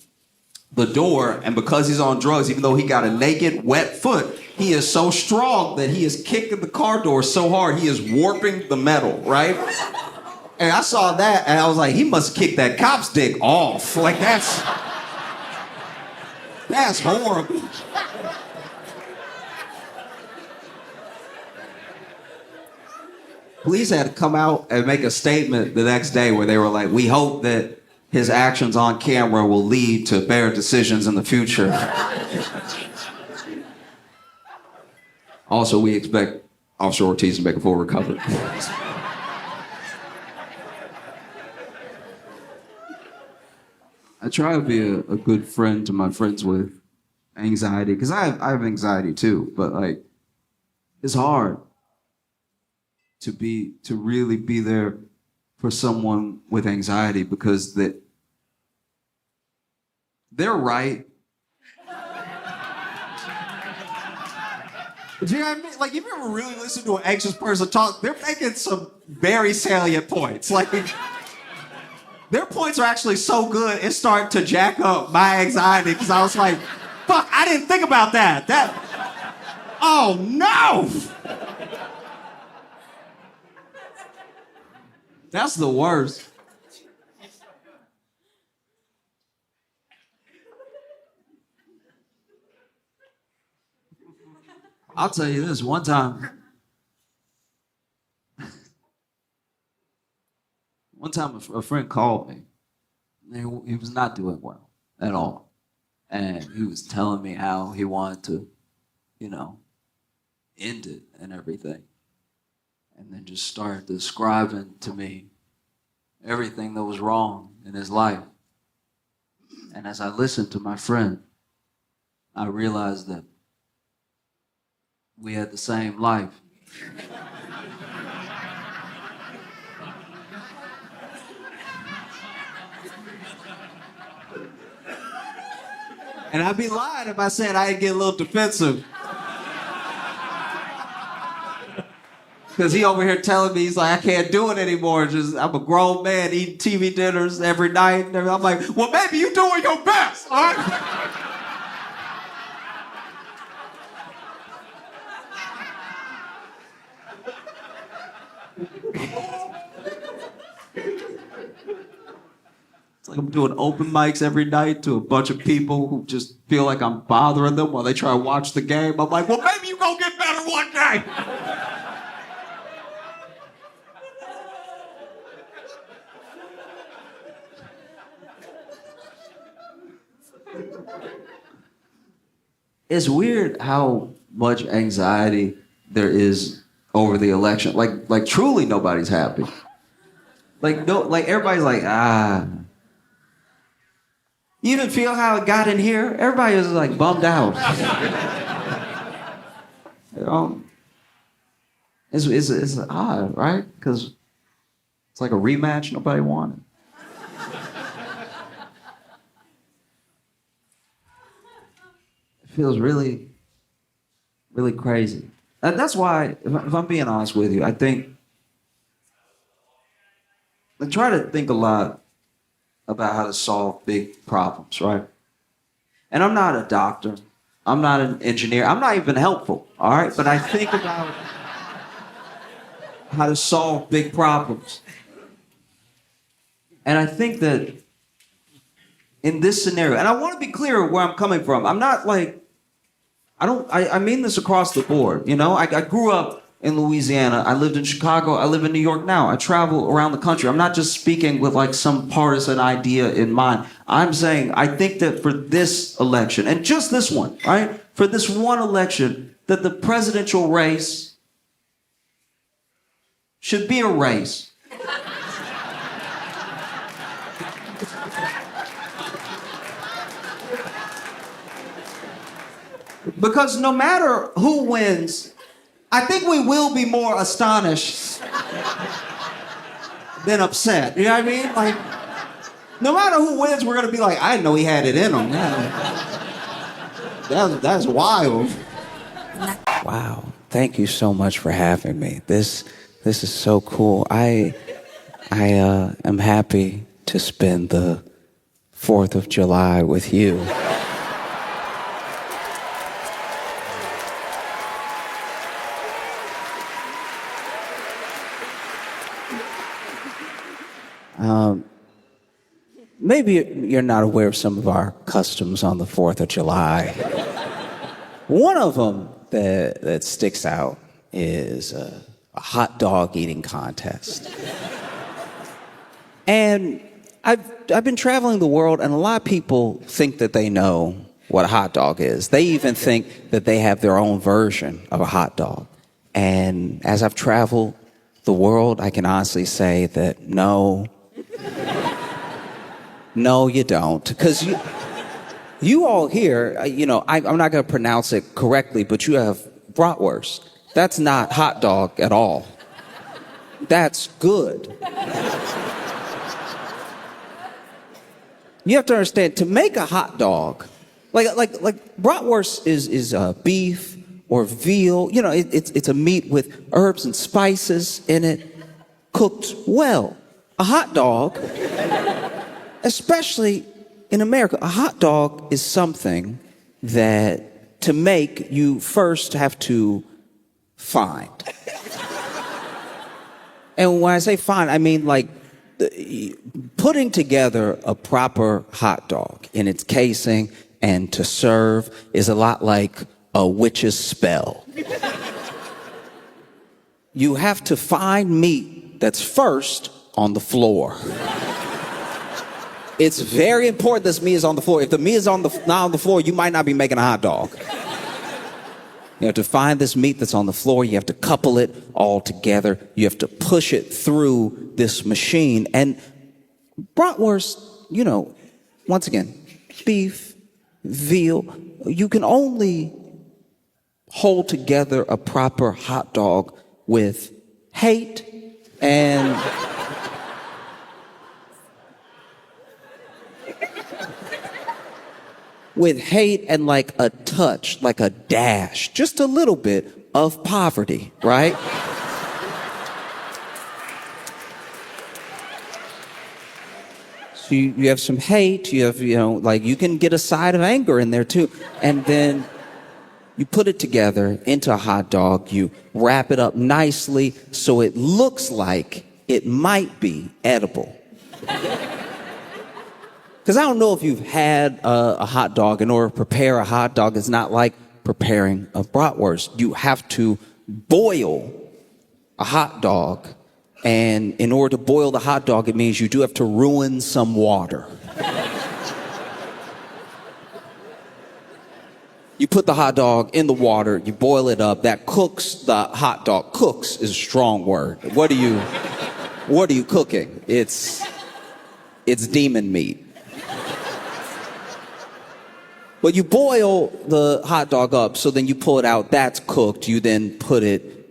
the door, and because he's on drugs, even though he got a naked, wet foot, he is so strong that he is kicking the car door so hard, he is warping the metal, right? And I saw that, and I was like, he must kick that cop's dick off. Like, that's horrible. Police had to come out and make a statement the next day where they were like, we hope that his actions on camera will lead to better decisions in the future. Also, we expect Officer Ortiz to make a full recovery. I try to be a good friend to my friends with anxiety, because I have anxiety too, but like, it's hard to really be there for someone with anxiety because they're right. Do you know what I mean? Like, if you ever really listen to an anxious person talk, they're making some very salient points. Like, their points are actually so good, it's starting to jack up my anxiety because I was like, fuck, I didn't think about that. Oh no! That's the worst. I'll tell you this, one time a friend called me. He was not doing well at all. And he was telling me how he wanted to, end it and everything. And then just started describing to me everything that was wrong in his life. And as I listened to my friend, I realized that we had the same life. And I'd be lying if I said I'd get a little defensive. Because he over here telling me, he's like, I can't do it anymore. I'm a grown man eating TV dinners every night. And I'm like, well, maybe you're doing your best, all right? It's like I'm doing open mics every night to a bunch of people who just feel like I'm bothering them while they try to watch the game. I'm like, well, maybe you gonna get better one day. It's weird how much anxiety there is over the election. Like truly nobody's happy. Like no, like everybody's like, ah. You even feel how it got in here? Everybody is like bummed out. You know? It's odd, right? Because it's like a rematch nobody wanted. It feels really, really crazy. And that's why, if I'm being honest with you, I try to think a lot about how to solve big problems, right? And I'm not a doctor. I'm not an engineer. I'm not even helpful, all right? But I think about how to solve big problems. And I think that in this scenario, and I want to be clear where I'm coming from. I'm not like, I mean this across the board, you know? I grew up in Louisiana. I lived in Chicago. I live in New York now. I travel around the country. I'm not just speaking with like some partisan idea in mind. I'm saying I think that for this election, and just this one, right? For this one election, that the presidential race should be a race. Because no matter who wins, I think we will be more astonished than upset. You know what I mean? Like, no matter who wins, we're gonna be like, I didn't know he had it in him. That's wild. Wow. Thank you so much for having me. This is so cool. I am happy to spend the 4th of July with you. Maybe you're not aware of some of our customs on the 4th of July. One of them that sticks out is a hot dog eating contest. And I've been traveling the world, and a lot of people think that they know what a hot dog is. They even think that they have their own version of a hot dog. And as I've traveled the world, I can honestly say that no, you don't. Because you all here, I'm not going to pronounce it correctly, but you have bratwurst. That's not hot dog at all. That's good. You have to understand, to make a hot dog, like bratwurst is beef or veal. You know, it's a meat with herbs and spices in it, cooked well. A hot dog, especially in America, a hot dog is something that to make you first have to find. And when I say find, I mean like putting together a proper hot dog in its casing and to serve is a lot like a witch's spell. You have to find meat that's first on the floor. It's very important this meat is on the floor. If the meat is not on the floor, you might not be making a hot dog. You have to find this meat that's on the floor. You have to couple it all together. You have to push it through this machine. And bratwurst, once again, beef, veal, you can only hold together a proper hot dog with hate and like a touch, like a dash, just a little bit of poverty, right? So you have some hate, you have, you can get a side of anger in there too. And then You put it together into a hot dog. You wrap it up nicely so it looks like it might be edible. Because I don't know if you've had a hot dog. In order to prepare a hot dog, it's not like preparing a bratwurst. You have to boil a hot dog. And in order to boil the hot dog, it means you do have to ruin some water. You put the hot dog in the water, you boil it up, that cooks the hot dog. Cooks is a strong word. What are you cooking? It's demon meat. But you boil the hot dog up, so then you pull it out, that's cooked. You then put it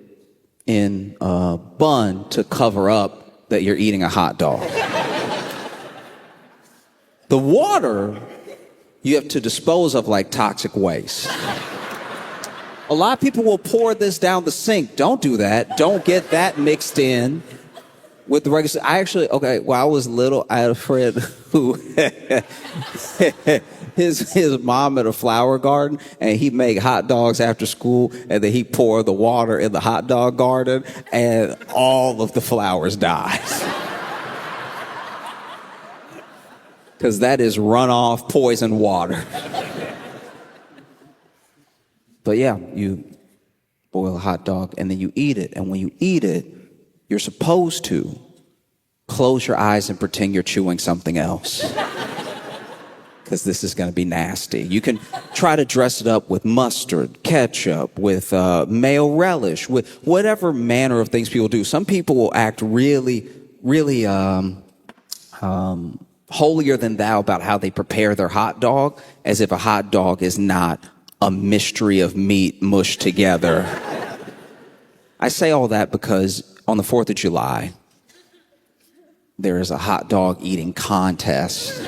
in a bun to cover up that you're eating a hot dog. The water you have to dispose of like toxic waste. A lot of people will pour this down the sink. Don't do that. Don't get that mixed in with the regular. When I was little, I had a friend who his mom had a flower garden, and he'd make hot dogs after school, and then he'd pour the water in the hot dog garden, and all of the flowers died. Because that is runoff poison water. But yeah, you boil a hot dog and then you eat it. And when you eat it, you're supposed to close your eyes and pretend you're chewing something else. Because this is going to be nasty. You can try to dress it up with mustard, ketchup, with mayo relish, with whatever manner of things people do. Some people will act really, really holier than thou about how they prepare their hot dog, as if a hot dog is not a mystery of meat mushed together. I say all that because on the 4th of July, there is a hot dog eating contest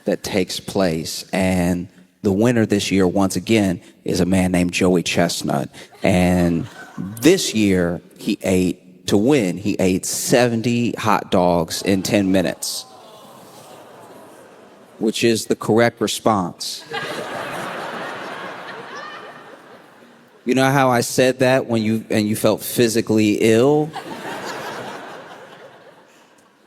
that takes place. And the winner this year, once again, is a man named Joey Chestnut. And this year, he ate 70 hot dogs in 10 minutes. Which is the correct response. You know how I said that when you felt physically ill?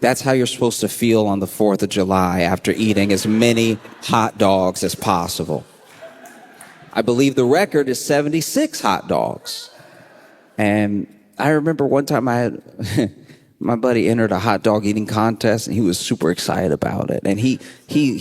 That's how you're supposed to feel on the 4th of July after eating as many hot dogs as possible. I believe the record is 76 hot dogs. And I remember one time my buddy entered a hot dog eating contest, and he was super excited about it. And he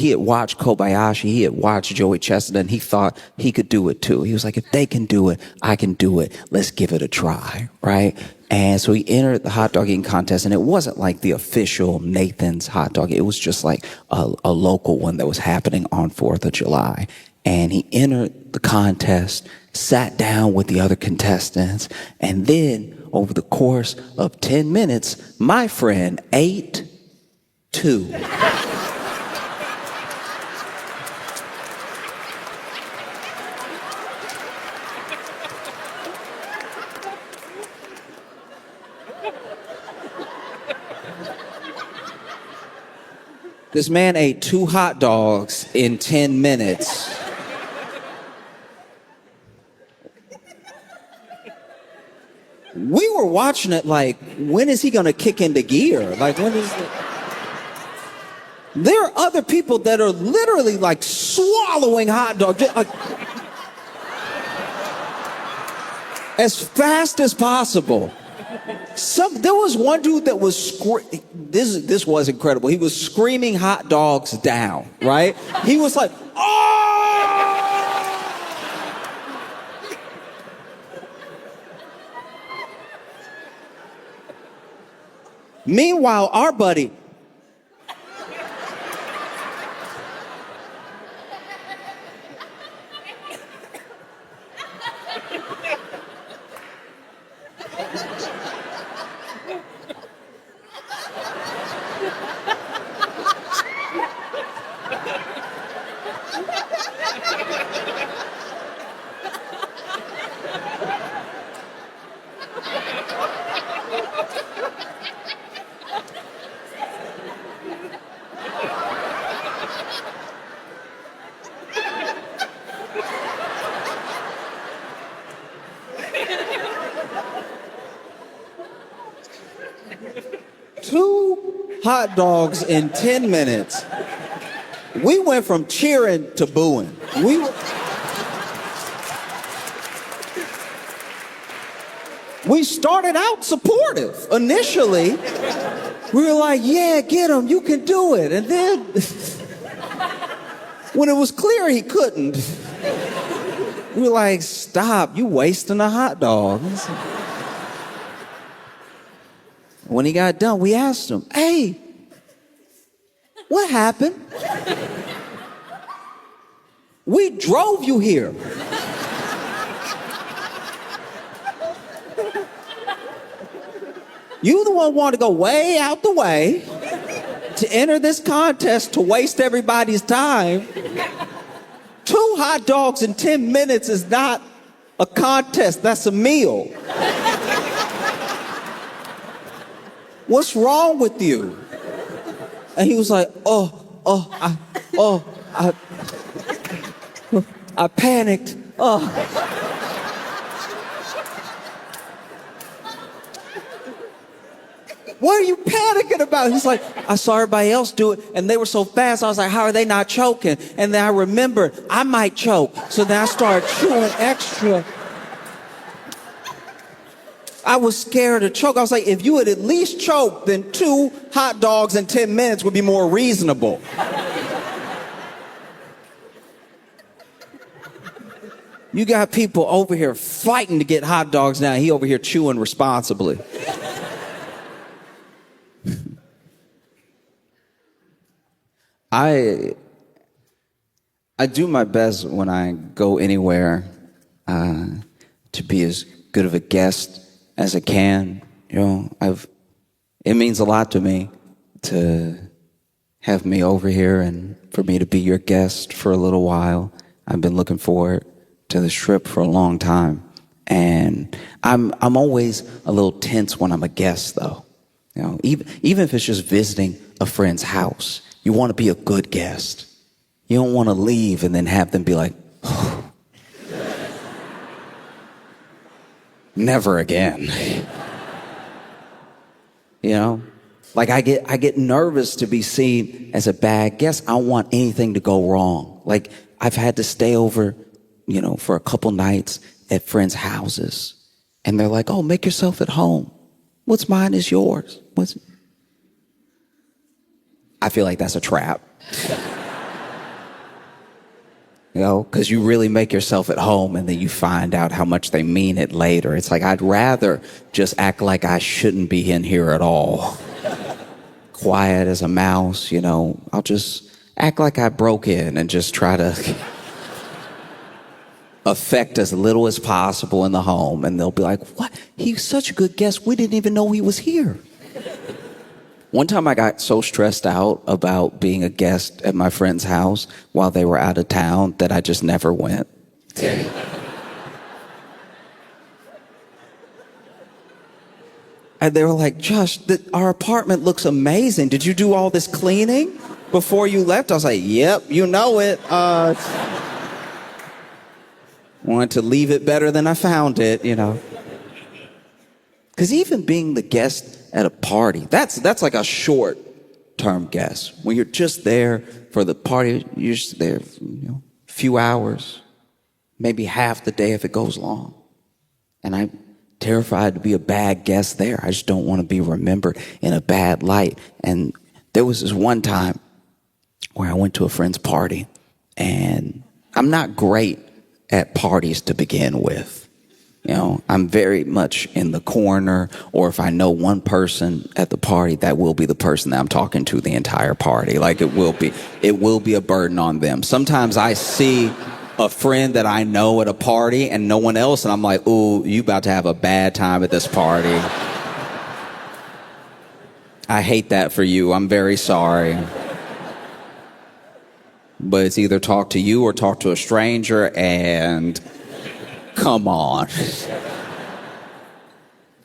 had watched Kobayashi, he had watched Joey Chestnut, and he thought he could do it too. He was like, if they can do it, I can do it. Let's give it a try, right? And so he entered the hot dog eating contest, and it wasn't like the official Nathan's hot dog. It was just like a local one that was happening on 4th of July. And he entered the contest, sat down with the other contestants, and then over the course of 10 minutes, my friend ate 2. This man ate 2 hot dogs in 10 minutes. We were watching it like, when is he going to kick into gear? Like, when is it? There are other people that are literally like swallowing hot dogs like, as fast as possible. There was one dude that was this was incredible. He was screaming hot dogs down, right? He was like, oh! Meanwhile, our buddy, 2 hot dogs in 10 minutes. We went from cheering to booing. We started out supportive. Initially, we were like, yeah, get him, you can do it. And then, when it was clear he couldn't, we were like, stop, you wasting a hot dog. When he got done, we asked him, hey, what happened? We drove you here. You the one wanted to go way out the way to enter this contest to waste everybody's time. 2 hot dogs in 10 minutes is not a contest, that's a meal. What's wrong with you? And he was like, I panicked. What are you panicking about? He's like, I saw everybody else do it, and they were so fast. I was like, how are they not choking? And then I remembered I might choke. So then I started chewing extra. I was scared to choke. I was like, if you had at least choked, then 2 hot dogs in 10 minutes would be more reasonable. You got people over here fighting to get hot dogs now. He over here chewing responsibly. I do my best when I go anywhere to be as good of a guest as I can. You know, it means a lot to me to have me over here and for me to be your guest for a little while. I've been looking forward to this trip for a long time, and I'm always a little tense when I'm a guest, though. You know, even if it's just visiting a friend's house. You want to be a good guest. You don't want to leave and then have them be like, oh, never again. You know, like I get nervous to be seen as a bad guest. I don't want anything to go wrong. Like I've had to stay over, you know, for a couple nights at friends' houses, and they're like, "Oh, make yourself at home. What's mine is yours." I feel like that's a trap. You know, because you really make yourself at home and then you find out how much they mean it later. It's like, I'd rather just act like I shouldn't be in here at all. Quiet as a mouse, you know. I'll just act like I broke in and just try to affect as little as possible in the home. And they'll be like, what? He's such a good guest. We didn't even know he was here. One time I got so stressed out about being a guest at my friend's house while they were out of town that I just never went. And they were like, Josh, our apartment looks amazing. Did you do all this cleaning before you left? I was like, yep, you know it. Wanted to leave it better than I found it, you know. Because even being the guest at a party, that's like a short-term guest. When you're just there for the party, you're just there, you know, a few hours, maybe half the day if it goes long. And I'm terrified to be a bad guest there. I just don't want to be remembered in a bad light. And there was this one time where I went to a friend's party, and I'm not great at parties to begin with. You know, I'm very much in the corner, or if I know one person at the party, that will be the person that I'm talking to the entire party. Like it will be a burden on them. Sometimes I see a friend that I know at a party and no one else, and I'm like, ooh, you about to have a bad time at this party. I hate that for you. I'm very sorry. But it's either talk to you or talk to a stranger, and come on.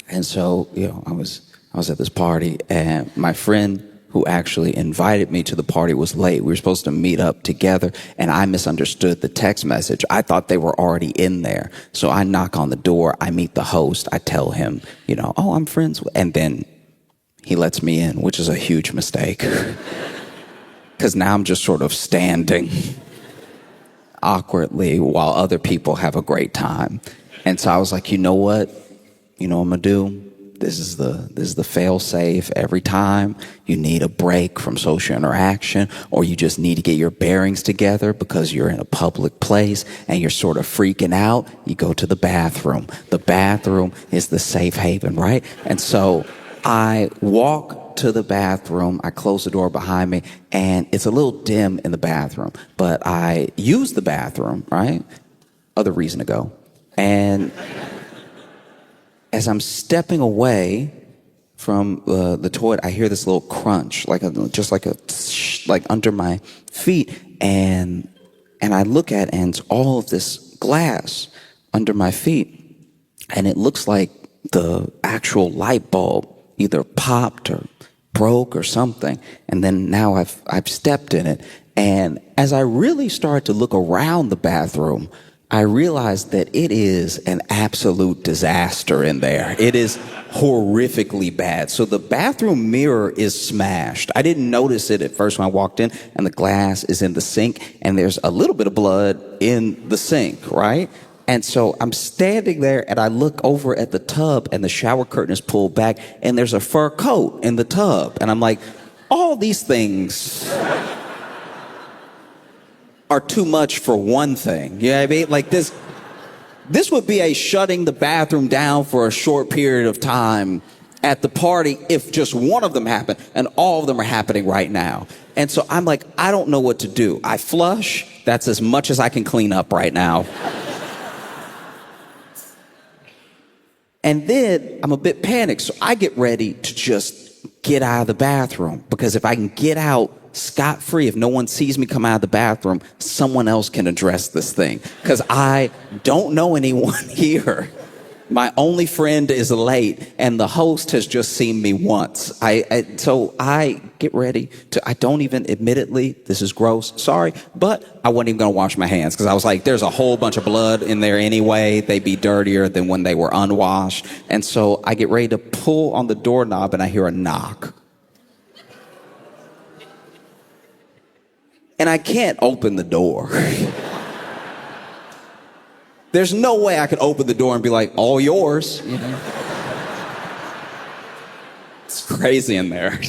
And so, you know, I was at this party, and my friend who actually invited me to the party was late. We were supposed to meet up together, and I misunderstood the text message. I thought they were already in there. So I knock on the door, I meet the host, I tell him, you know, oh, I'm friends with, and then He lets me in, which is a huge mistake. Because now I'm just sort of standing awkwardly while other people have a great time. And so I was like, you know what? You know what I'm gonna do? This is the fail safe. Every time you need a break from social interaction, or you just need to get your bearings together because you're in a public place and you're sort of freaking out, you go to the bathroom. The bathroom is the safe haven, right? And so I walk to the bathroom, I close the door behind me, and it's a little dim in the bathroom, but I use the bathroom, right? Other reason to go. And as I'm stepping away from the toilet, I hear this little crunch, like under my feet, and I look at it, and it's all of this glass under my feet, and it looks like the actual light bulb either popped or broke or something, and then now I've stepped in it, and as I really start to look around the bathroom, I realized that it is an absolute disaster in there. It is horrifically bad. So the bathroom mirror is smashed. I didn't notice it at first when I walked in, and the glass is in the sink, and there's a little bit of blood in the sink, right? And so I'm standing there, and I look over at the tub, and the shower curtain is pulled back, and there's a fur coat in the tub. And I'm like, all these things are too much for one thing. You know what I mean? Like this would be a shutting the bathroom down for a short period of time at the party if just one of them happened, and all of them are happening right now. And so I'm like, I don't know what to do. I flush. That's as much as I can clean up right now. And then I'm a bit panicked, so I get ready to just get out of the bathroom, because if I can get out scot-free, if no one sees me come out of the bathroom, someone else can address this thing, because I don't know anyone here. My only friend is late, and the host has just seen me once. So I get ready to, I don't even, admittedly, this is gross, sorry, but I wasn't even gonna wash my hands, because I was like, there's a whole bunch of blood in there anyway. They'd be dirtier than when they were unwashed. And so I get ready to pull on the doorknob, and I hear a knock. And I can't open the door. There's no way I could open the door and be like, all yours. You know? It's crazy in there.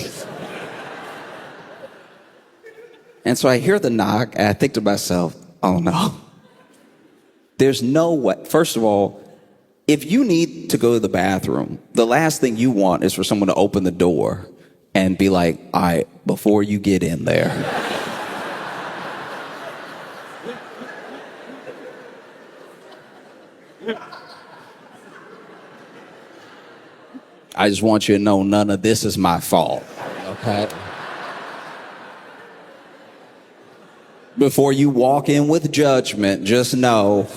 And so I hear the knock, and I think to myself, oh no. There's no way. First of all, if you need to go to the bathroom, the last thing you want is for someone to open the door and be like, all right, before you get in there, I just want you to know none of this is my fault, okay? Before you walk in with judgment, just know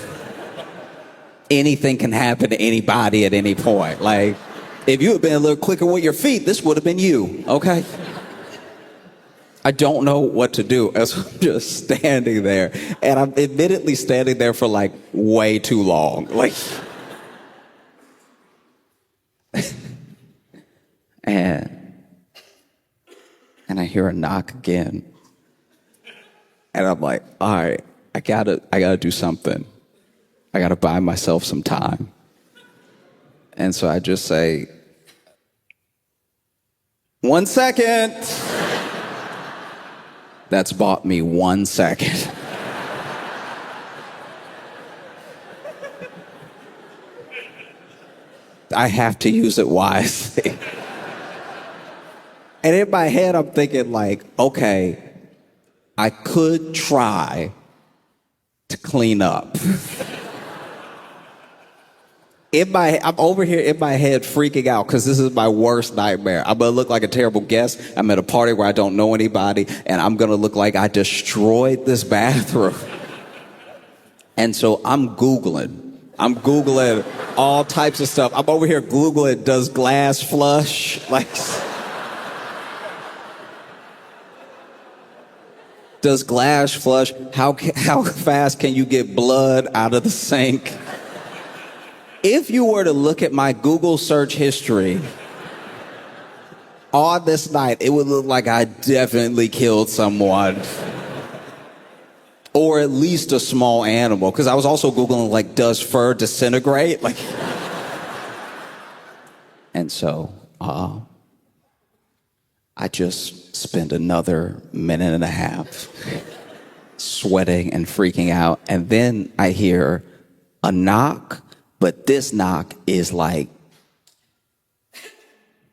anything can happen to anybody at any point. Like, if you had been a little quicker with your feet, this would have been you, okay? I don't know what to do as I'm just standing there. And I'm admittedly standing there for like way too long. Like, and I hear a knock again. And I'm like, all right, I gotta do something. I gotta buy myself some time. And so I just say, 1 second. That's bought me 1 second. I have to use it wisely. And in my head, I'm thinking like, okay, I could try to clean up. I'm over here in my head freaking out because this is my worst nightmare. I'm going to look like a terrible guest. I'm at a party where I don't know anybody, and I'm going to look like I destroyed this bathroom. And so I'm Googling all types of stuff. I'm over here Googling, does glass flush? Like, does glass flush? How fast can you get blood out of the sink? If you were to look at my Google search history, on this night, it would look like I definitely killed someone. Or at least a small animal. Because I was also Googling, like, does fur disintegrate? Like, and so I just spent another minute and a half sweating and freaking out. And then I hear a knock, but this knock is like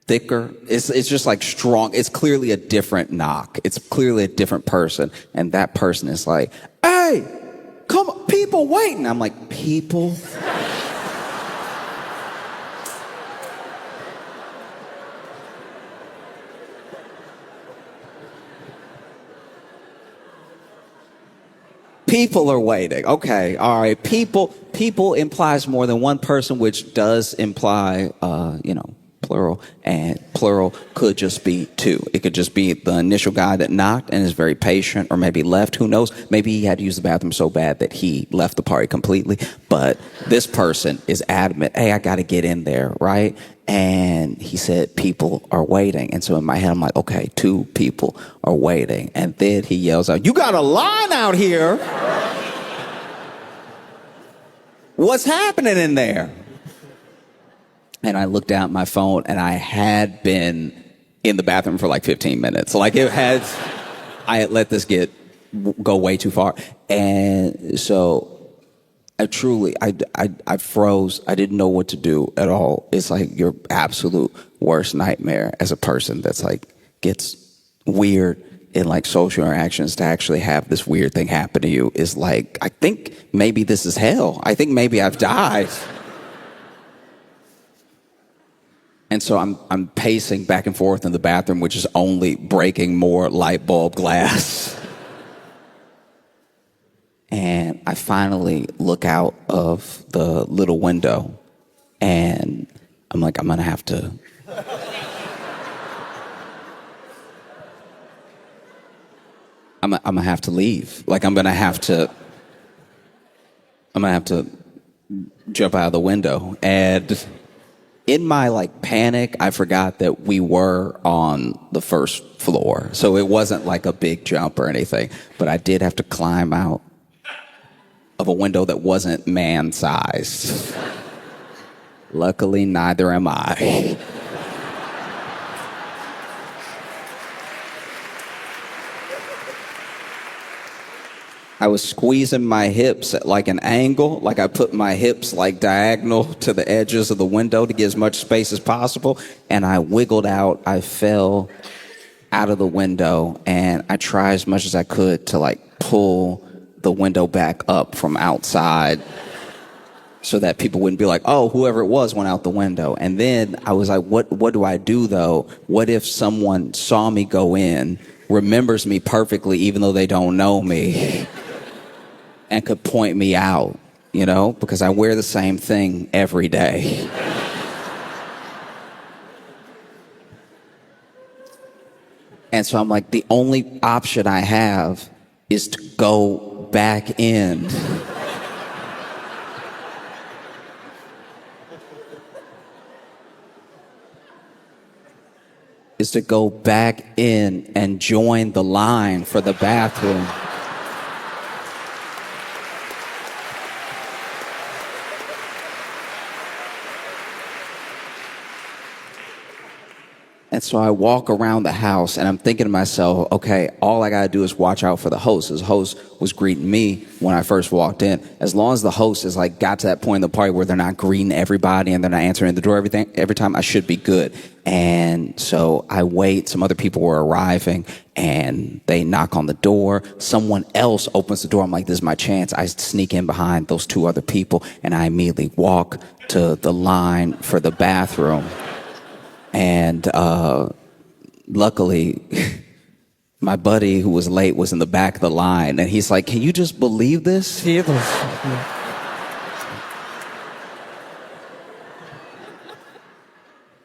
thicker. It's just like strong. It's clearly a different knock. It's clearly a different person. And that person is like, hey, come on, people waiting. I'm like, people? People are waiting. Okay, all right. People implies more than one person, which does imply, plural, and plural could just be two. It could just be the initial guy that knocked and is very patient, or maybe left. Who knows? Maybe he had to use the bathroom so bad that he left the party completely. But this person is adamant. Hey, I got to get in there, right? And he said, people are waiting. And so in my head, I'm like, okay, 2 people are waiting. And then he yells out, you got a line out here. What's happening in there? And I looked down at my phone, and I had been in the bathroom for like 15 minutes. Like I had let this go way too far. And so I froze. I didn't know what to do at all. It's like your absolute worst nightmare as a person that's like gets weird in like social interactions. To actually have this weird thing happen to you is like, I think maybe this is hell. I think maybe I've died. And so I'm pacing back and forth in the bathroom, which is only breaking more light bulb glass. And I finally look out of the little window, and I'm like, I'm gonna have to leave. Like I'm gonna have to jump out of the window. And in my like panic, I forgot that we were on the first floor. So it wasn't like a big jump or anything, but I did have to climb out of a window that wasn't man-sized. Luckily, neither am I. I was squeezing my hips at like an angle, like I put my hips like diagonal to the edges of the window to get as much space as possible, and I wiggled out. I fell out of the window, and I tried as much as I could to like pull the window back up from outside so that people wouldn't be like, oh, whoever it was went out the window. And then I was like, what do I do though? What if someone saw me go in, remembers me perfectly even though they don't know me, and could point me out, because I wear the same thing every day. And so I'm like, the only option I have is to go back in. Is to go back in and join the line for the bathroom. And so I walk around the house, and I'm thinking to myself, okay, all I gotta do is watch out for the host. His host was greeting me when I first walked in. As long as the host is like got to that point in the party where they're not greeting everybody and they're not answering the door every time, I should be good. And so I wait. Some other people were arriving, and they knock on the door. Someone else opens the door. I'm like, this is my chance. I sneak in behind those 2 other people, and I immediately walk to the line for the bathroom. And luckily, my buddy who was late was in the back of the line, and he's like, can you just believe this?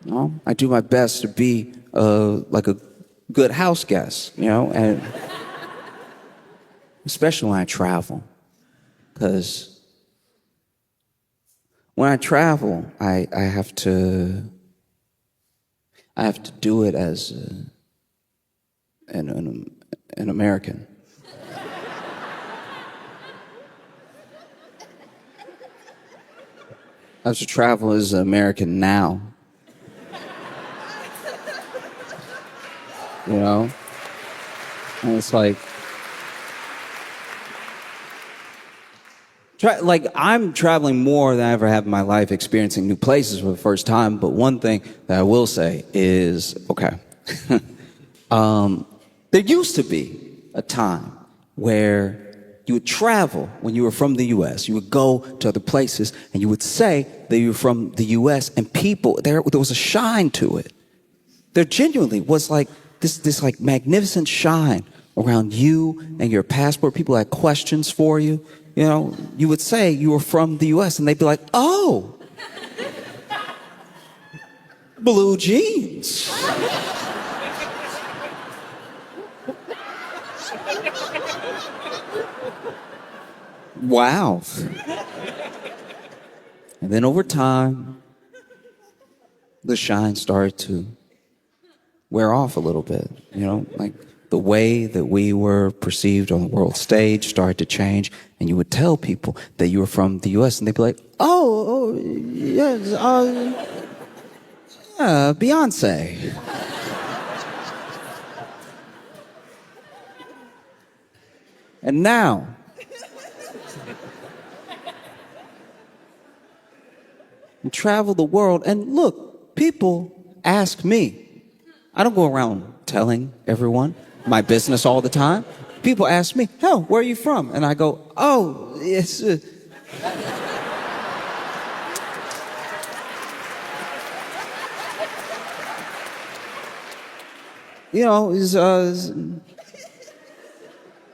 No, I do my best to be like a good house guest, and especially when I travel. Because when I travel, I have to I have to do it as an American. I have to travel as an American now. You know? And it's like, I'm traveling more than I ever have in my life, experiencing new places for the first time. But one thing that I will say is, okay, there used to be a time where you would travel when you were from the U.S. You would go to other places and you would say that you were from the U.S. and people, there was a shine to it. There genuinely was like this like magnificent shine around you and your passport. People had questions for you. You know, you would say you were from the U.S. and they'd be like, oh, blue jeans. Wow. And then over time, the shine started to wear off a little bit, you know, like the way that we were perceived on the world stage started to change, and you would tell people that you were from the U.S. and they'd be like, oh yes, yeah, Beyonce. And now, you travel the world, and look, people ask me. I don't go around telling everyone my business all the time. People ask me, "Hell, where are you from?" And I go, "Oh, it's." You know, it's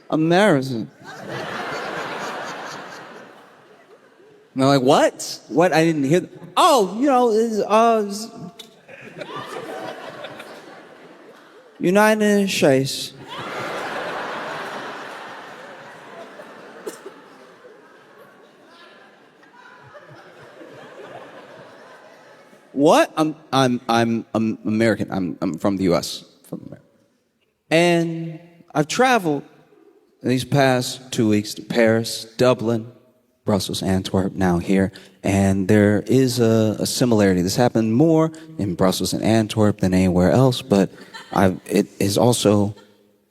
American. And they're like, what? What? I didn't hear. Oh, you know, it's United States. What? I'm American. I'm from the U.S. From America. And I've traveled these past 2 weeks to Paris, Dublin, Brussels, Antwerp, now here. And there is a similarity. This happened more in Brussels and Antwerp than anywhere else, but it has also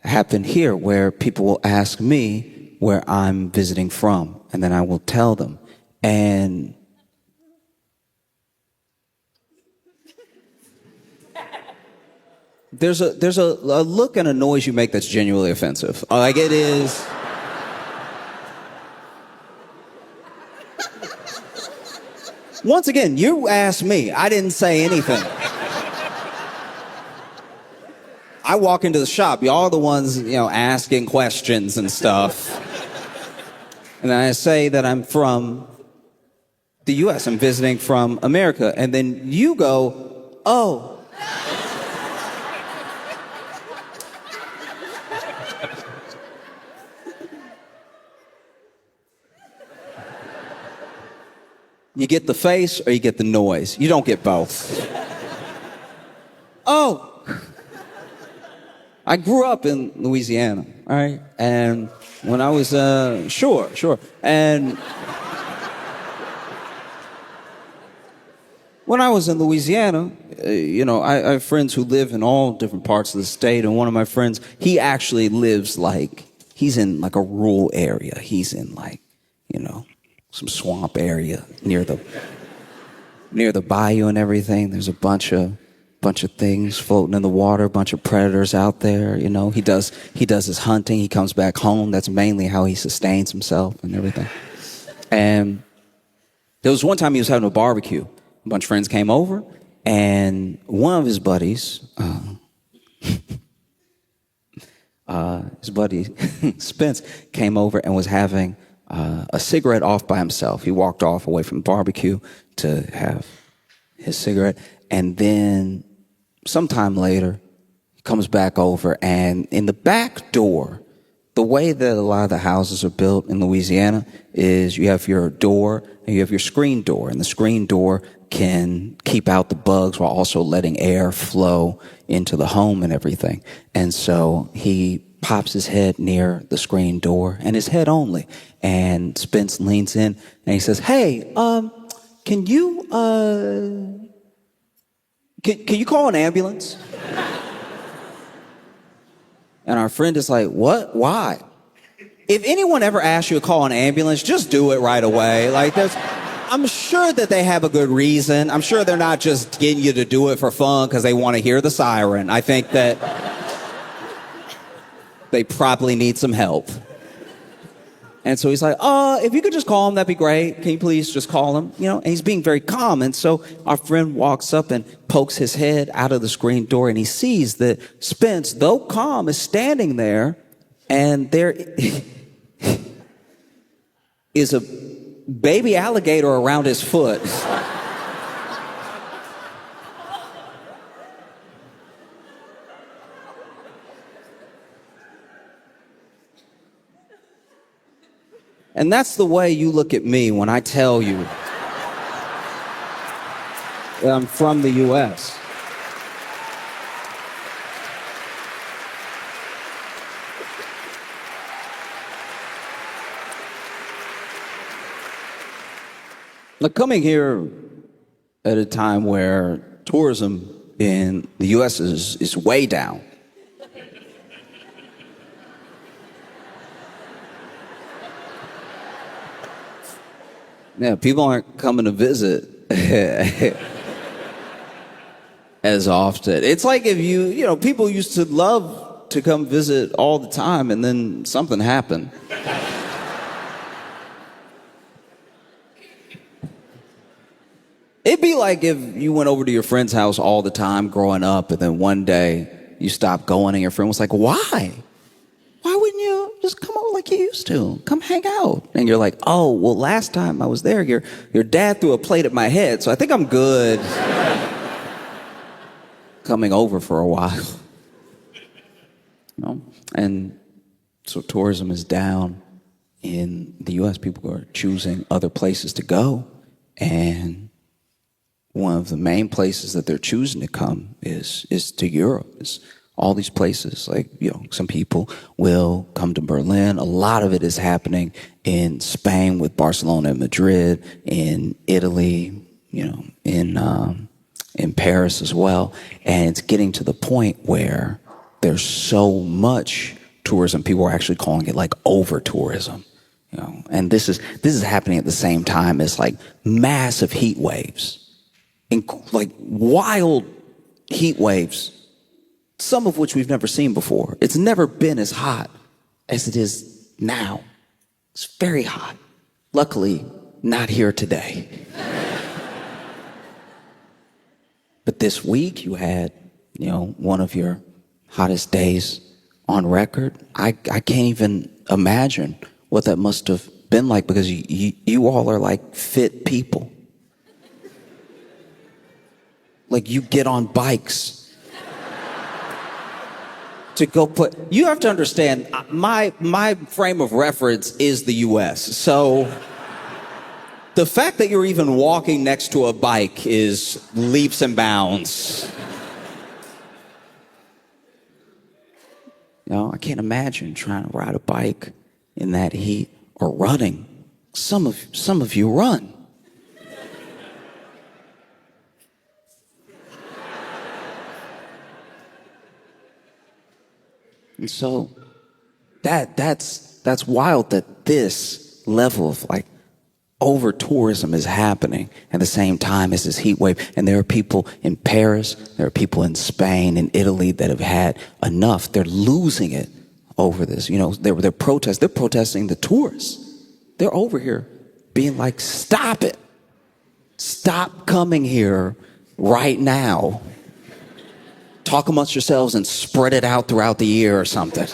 happened here where people will ask me where I'm visiting from, and then I will tell them. And there's a look and a noise you make that's genuinely offensive. Like it is. Once again, you asked me. I didn't say anything. I walk into the shop. Y'all are the ones, you know, asking questions and stuff. And then I say that I'm from the U.S. I'm visiting from America. And then you go, oh. You get the face or you get the noise. You don't get both. Oh. I grew up in Louisiana, all right? And when I was, sure. And when I was in Louisiana, you know, I have friends who live in all different parts of the state. And one of my friends, he actually lives he's in like a rural area. He's in like, you know, some swamp area near the bayou and everything. There's a bunch of things floating in the water, a bunch of predators out there. You know, he does his hunting. He comes back home. That's mainly how he sustains himself and everything. And there was one time he was having a barbecue. A bunch of friends came over, and one of his buddies, his buddy Spence, came over and was having a cigarette off by himself. He walked off away from the barbecue to have his cigarette, and then sometime later, he comes back over, and in the back door, the way that a lot of the houses are built in Louisiana is you have your door and you have your screen door, and the screen door can keep out the bugs while also letting air flow into the home and everything. And so he pops his head near the screen door, and his head only. And Spence leans in and he says, "Hey, can you can you call an ambulance?" And our friend is like, "What? Why?" If anyone ever asks you to call an ambulance, just do it right away. Like, I'm sure that they have a good reason. I'm sure they're not just getting you to do it for fun because they want to hear the siren. I think that they probably need some help. And so he's like, if you could just call him, that'd be great. Can you please just call him? And he's being very calm. And so our friend walks up and pokes his head out of the screen door, and he sees that Spence, though calm, is standing there, and there is a baby alligator around his foot. And that's the way you look at me when I tell you that I'm from the U.S. Now, coming here at a time where tourism in the U.S. is way down. Yeah, people aren't coming to visit as often. It's like if people used to love to come visit all the time, and then something happened. It'd be like if you went over to your friend's house all the time growing up, and then one day you stopped going, and your friend was like, "Why? Why wouldn't you just come over like you used to? Come hang out." And you're like, "Oh, well, last time I was there, your dad threw a plate at my head, so I think I'm good coming over for a while." And so tourism is down in the U.S. People are choosing other places to go, and one of the main places that they're choosing to come is to Europe. It's all these places, like, some people will come to Berlin. A lot of it is happening in Spain with Barcelona and Madrid, in Italy, in Paris as well. And it's getting to the point where there's so much tourism, people are actually calling it like over tourism. And this is happening at the same time as like massive heat waves. Like wild heat waves, some of which we've never seen before. It's never been as hot as it is now. It's very hot. Luckily, not here today. But this week you had, one of your hottest days on record. I can't even imagine what that must have been like, because you all are like fit people. Like, you get on bikes to go you have to understand, my frame of reference is the U.S. So the fact that you're even walking next to a bike is leaps and bounds. I can't imagine trying to ride a bike in that heat, or running. Some of you run. And so that's wild that this level of like over tourism is happening at the same time as this heat wave. And there are people in Paris, there are people in Spain and Italy that have had enough. They're losing it over this. They're protesting the tourists. They're over here being like, "Stop it. Stop coming here right now. Talk amongst yourselves and spread it out throughout the year or something.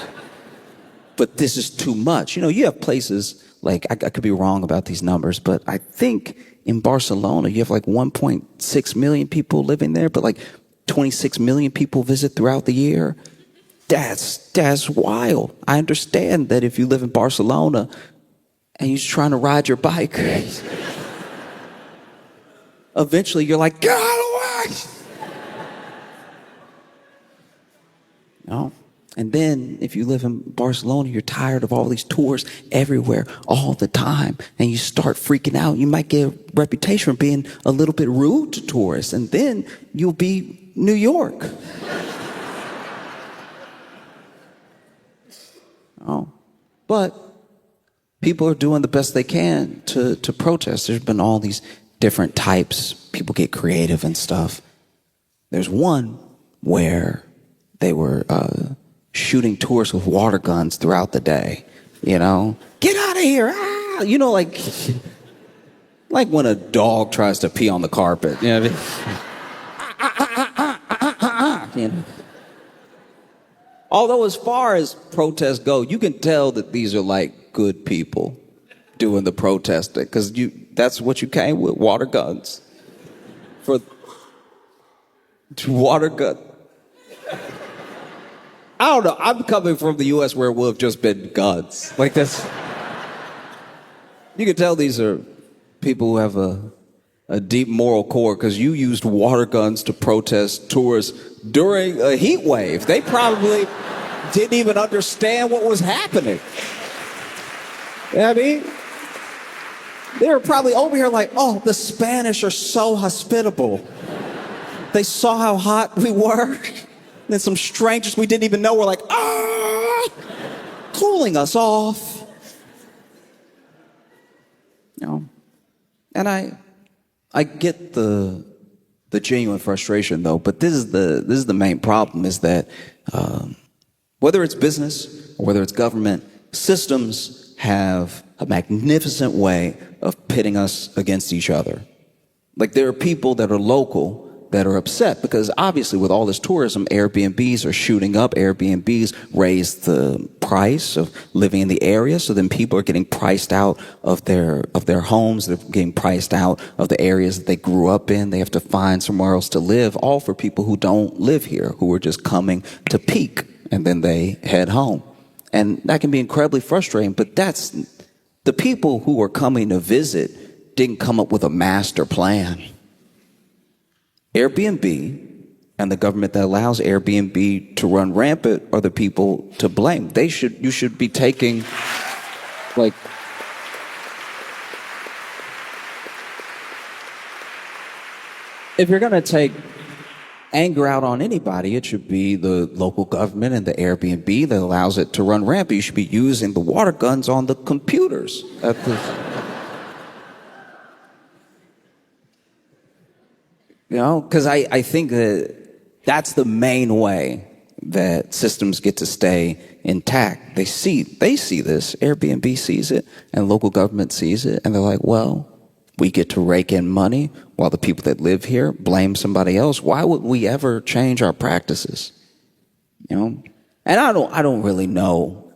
But this is too much." You have places like, I could be wrong about these numbers, but I think in Barcelona you have like 1.6 million people living there, but like 26 million people visit throughout the year. That's wild. I understand that if you live in Barcelona and you're trying to ride your bike, eventually you're like, get out of the way. No. And then if you live in Barcelona, you're tired of all these tourists everywhere all the time, and you start freaking out. You might get a reputation for being a little bit rude to tourists, and then you'll be New York. Oh. But people are doing the best they can to protest. There's been all these different types. People get creative and stuff. There's one where they were shooting tourists with water guns throughout the day. You know, get out of here! Ah! You know, like when a dog tries to pee on the carpet. You know what I mean? You know? Although as far as protests go, you can tell that these are like good people doing the protesting, because that's what you came with, water guns. Water gun. I don't know. I'm coming from the U.S. where it would have just been guns. Like this. You can tell these are people who have a deep moral core, because you used water guns to protest tourists during a heat wave. They probably didn't even understand what was happening. You know what I mean? They were probably over here like, oh, the Spanish are so hospitable. They saw how hot we were. Then some strangers we didn't even know were like, cooling us off. You know, and I get the genuine frustration though, but this is the main problem, is that whether it's business or whether it's government, systems have a magnificent way of pitting us against each other. Like, there are people that are local that are upset because obviously with all this tourism, Airbnbs are shooting up. Airbnbs raise the price of living in the area, so then people are getting priced out of their homes. They're getting priced out of the areas that they grew up in. They have to find somewhere else to live, all for people who don't live here, who are just coming to peak, and then they head home. And that can be incredibly frustrating, but that's the people who are coming to visit didn't come up with a master plan. Airbnb and the government that allows Airbnb to run rampant are the people to blame. You should be taking, like, if you're going to take anger out on anybody, it should be the local government and the Airbnb that allows it to run rampant. You should be using the water guns on the computers at the... You know, because I think that that's the main way that systems get to stay intact. They see this, Airbnb sees it, and local government sees it, and they're like, well, we get to rake in money while the people that live here blame somebody else. Why would we ever change our practices? You know? And I don't really know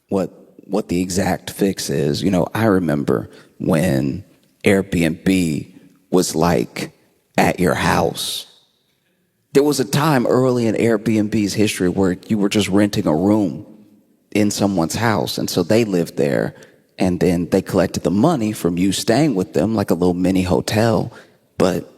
what the exact fix is. You know, I remember when Airbnb was like at your house. There was a time early in Airbnb's history where you were just renting a room in someone's house, and so they lived there, and then they collected the money from you staying with them, like a little mini hotel. But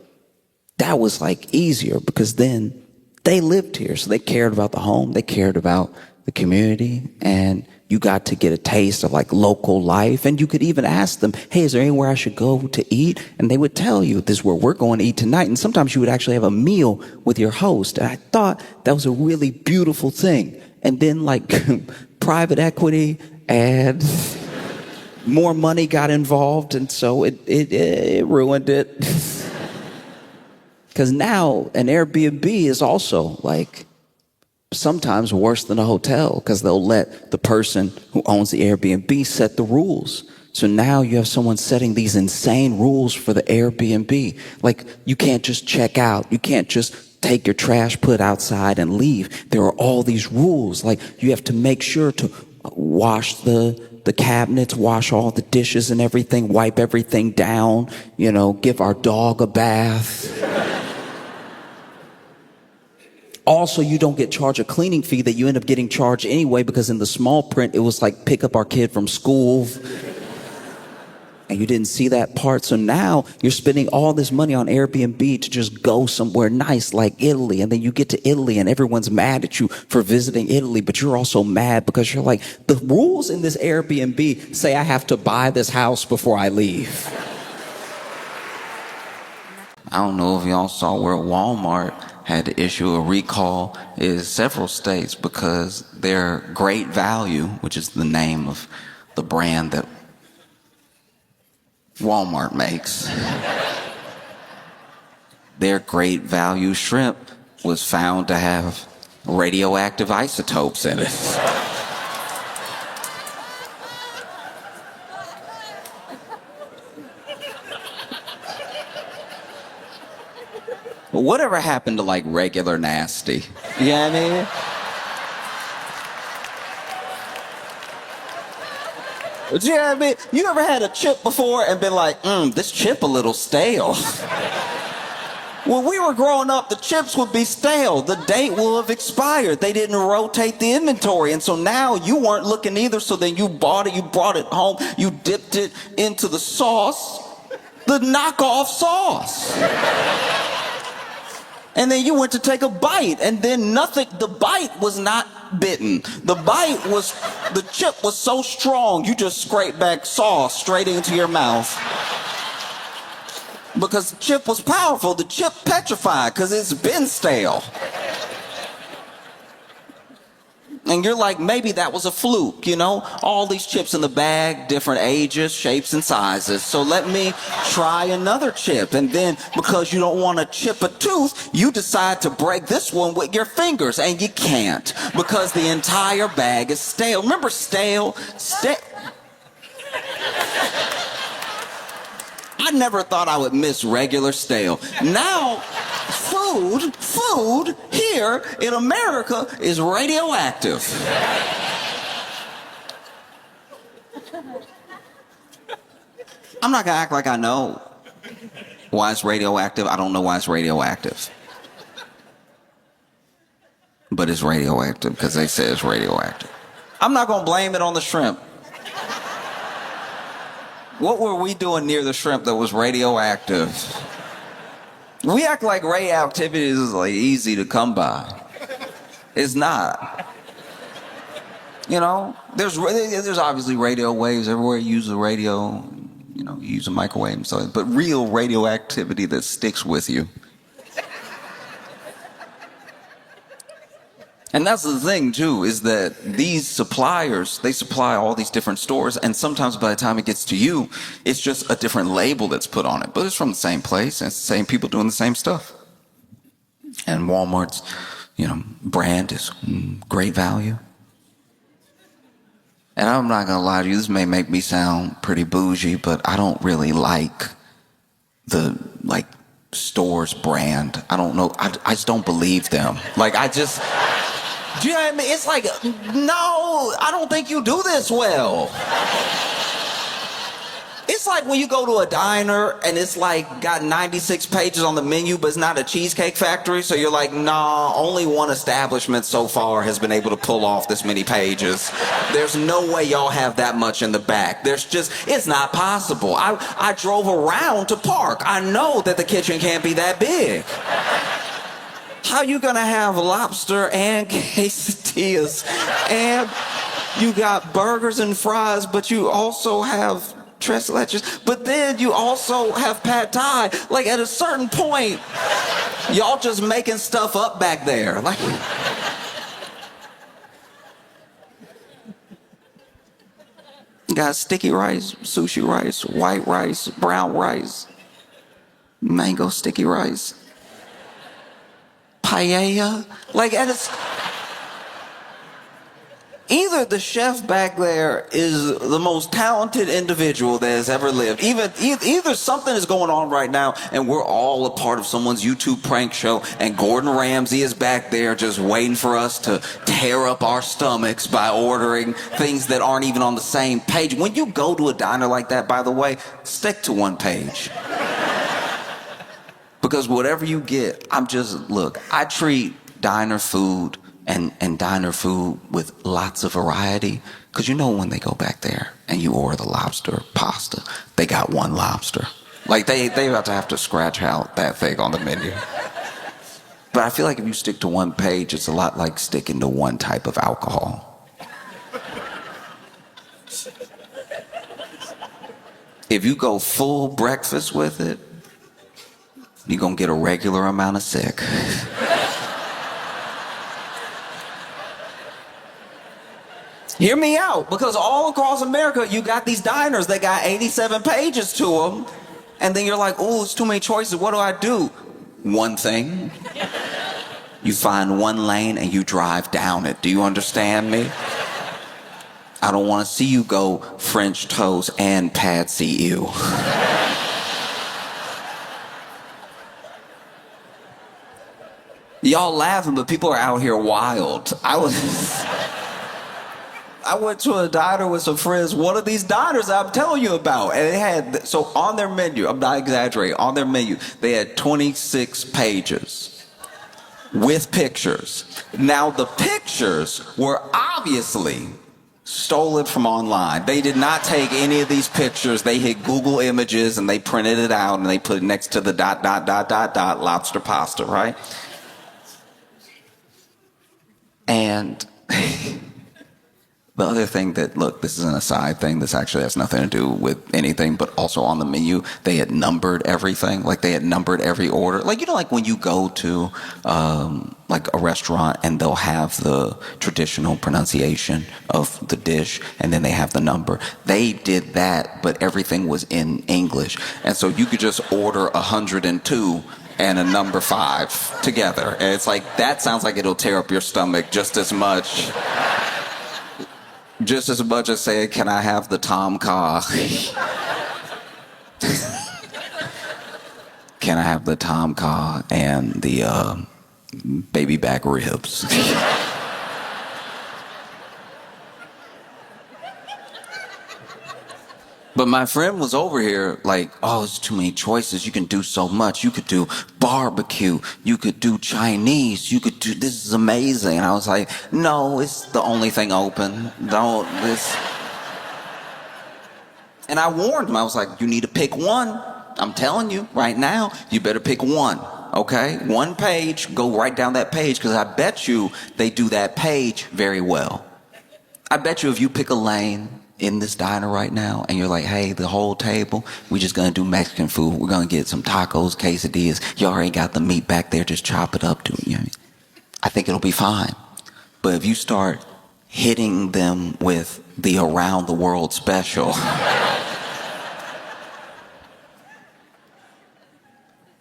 that was like easier because then they lived here, so they cared about the home, they cared about the community, and you got to get a taste of like local life. And you could even ask them, hey, is there anywhere I should go to eat? And they would tell you, this is where we're going to eat tonight. And sometimes you would actually have a meal with your host. And I thought that was a really beautiful thing. And then like private equity and more money got involved. And so it ruined it. Because now an Airbnb is also like sometimes worse than a hotel, because they'll let the person who owns the Airbnb set the rules. So now you have someone setting these insane rules for the Airbnb. Like, you can't just check out. You can't just take your trash, put outside, and leave. There are all these rules. Like, you have to make sure to wash the cabinets, wash all the dishes and everything, wipe everything down, you know, give our dog a bath. Also, you don't get charged a cleaning fee that you end up getting charged anyway, because in the small print, it was like, pick up our kid from school. and you didn't see that part. So now you're spending all this money on Airbnb to just go somewhere nice like Italy. And then you get to Italy and everyone's mad at you for visiting Italy, but you're also mad because you're like, the rules in this Airbnb say I have to buy this house before I leave. I don't know if y'all saw where Walmart had to issue a recall in several states because their Great Value, which is the name of the brand that Walmart makes, their Great Value shrimp was found to have radioactive isotopes in it. Whatever happened to like regular nasty? You know what I mean? Do you know what I mean? You ever had a chip before and been like, this chip a little stale? When we were growing up, the chips would be stale. The date will have expired. They didn't rotate the inventory. And so now you weren't looking either. So then you bought it, you brought it home, you dipped it into the sauce, the knockoff sauce. And then you went to take a bite, and then nothing, the bite was not bitten. The bite was, the chip was so strong, you just scraped back sauce straight into your mouth. Because the chip was powerful, the chip petrified, because it's been stale. And you're like, maybe that was a fluke, you know? All these chips in the bag, different ages, shapes, and sizes. So let me try another chip. And then, because you don't want to chip a tooth, you decide to break this one with your fingers. And you can't, because the entire bag is stale. Remember stale? I never thought I would miss regular stale. Now, food here in America is radioactive. I'm not gonna act like I know why it's radioactive. I don't know why it's radioactive. But it's radioactive because they say it's radioactive. I'm not gonna blame it on the shrimp. What were we doing near the shrimp that was radioactive? We act like radioactivity is like easy to come by. It's not. You know, there's obviously radio waves everywhere. You use a radio, you know, you use a microwave and so, but real radioactivity that sticks with you. And that's the thing too, is that these suppliers, they supply all these different stores, and sometimes by the time it gets to you, it's just a different label that's put on it. But it's from the same place, and it's the same people doing the same stuff. And Walmart's, you know, brand is Great Value. And I'm not gonna lie to you, this may make me sound pretty bougie, but I don't really like the, store's brand. I don't know, I just don't believe them. Do you know what I mean? It's like, no, I don't think you do this well. It's like when you go to a diner and it's like got 96 pages on the menu, but it's not a Cheesecake Factory. So you're like, nah, only one establishment so far has been able to pull off this many pages. There's no way y'all have that much in the back. It's not possible. I drove around to park. I know that the kitchen can't be that big. How you gonna have lobster and quesadillas and you got burgers and fries, but you also have tres leches, but then you also have pad thai? Like at a certain point, y'all just making stuff up back there. Like, you got sticky rice, sushi rice, white rice, brown rice, mango sticky rice. Paella, either the chef back there is the most talented individual that has ever lived. Either something is going on right now and we're all a part of someone's YouTube prank show and Gordon Ramsay is back there just waiting for us to tear up our stomachs by ordering things that aren't even on the same page. When you go to a diner like that, by the way, stick to one page. Because whatever you get, I treat diner food and diner food with lots of variety. Because you know when they go back there and you order the lobster pasta, they got one lobster. Like they about to have to scratch out that thing on the menu. But I feel like if you stick to one page, it's a lot like sticking to one type of alcohol. If you go full breakfast with it, you're gonna get a regular amount of sick. Hear me out, because all across America, you got these diners that got 87 pages to them, and then you're like, oh, it's too many choices, what do I do? One thing. You find one lane and you drive down it. Do you understand me? I don't want to see you go French toast and pad see ew. Y'all laughing, but people are out here wild. I went to a diner with some friends, one of these diners I'm telling you about, and it had, so on their menu, I'm not exaggerating, on their menu, they had 26 pages with pictures. Now the pictures were obviously stolen from online. They did not take any of these pictures. They hit Google Images and they printed it out and they put it next to the ... lobster pasta, right? And the other thing that, look, this is an aside thing. This actually has nothing to do with anything, but also on the menu, they had numbered everything. Like they had numbered every order. Like, you know, like when you go to like a restaurant and they'll have the traditional pronunciation of the dish and then they have the number. They did that, but everything was in English. And so you could just order 102 and a number 5 together. And it's like, that sounds like it'll tear up your stomach just as much. Just as much as saying, can I have the Tom Kha? Can I have the Tom Kha and the baby back ribs? But my friend was over here like, oh, it's too many choices. You can do so much. You could do barbecue. You could do Chinese. You could do, this is amazing. And I was like, no, it's the only thing open. Don't, this. And I warned him. I was like, you need to pick one. I'm telling you right now, you better pick one. Okay? One page, go right down that page, because I bet you they do that page very well. I bet you if you pick a lane in this diner right now and you're like, hey, the whole table, we're just gonna do Mexican food. We're gonna get some tacos, quesadillas. You already got the meat back there, just chop it up to it. You know? I think it'll be fine. But if you start hitting them with the around the world special,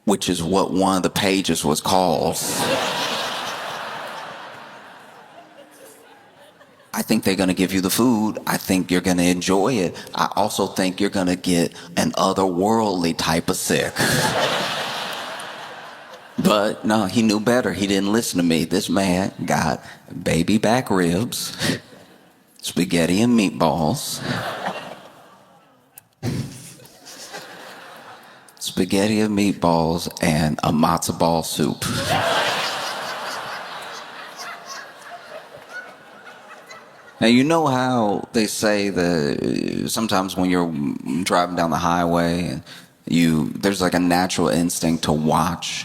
which is what one of the pages was called, I think they're going to give you the food. I think you're going to enjoy it. I also think you're going to get an otherworldly type of sick. But no, he knew better. He didn't listen to me. This man got baby back ribs, spaghetti and meatballs, spaghetti and meatballs, and a matzo ball soup. Now, you know how they say that sometimes when you're driving down the highway and there's like a natural instinct to watch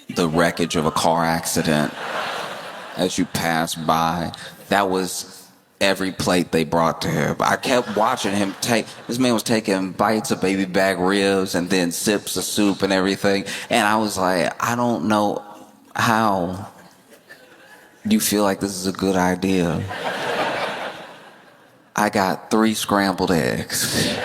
the wreckage of a car accident as you pass by. That was every plate they brought to him. I kept watching him this man was taking bites of baby back ribs and then sips of soup and everything. And I was like, I don't know how you feel like this is a good idea. I got 3 scrambled eggs.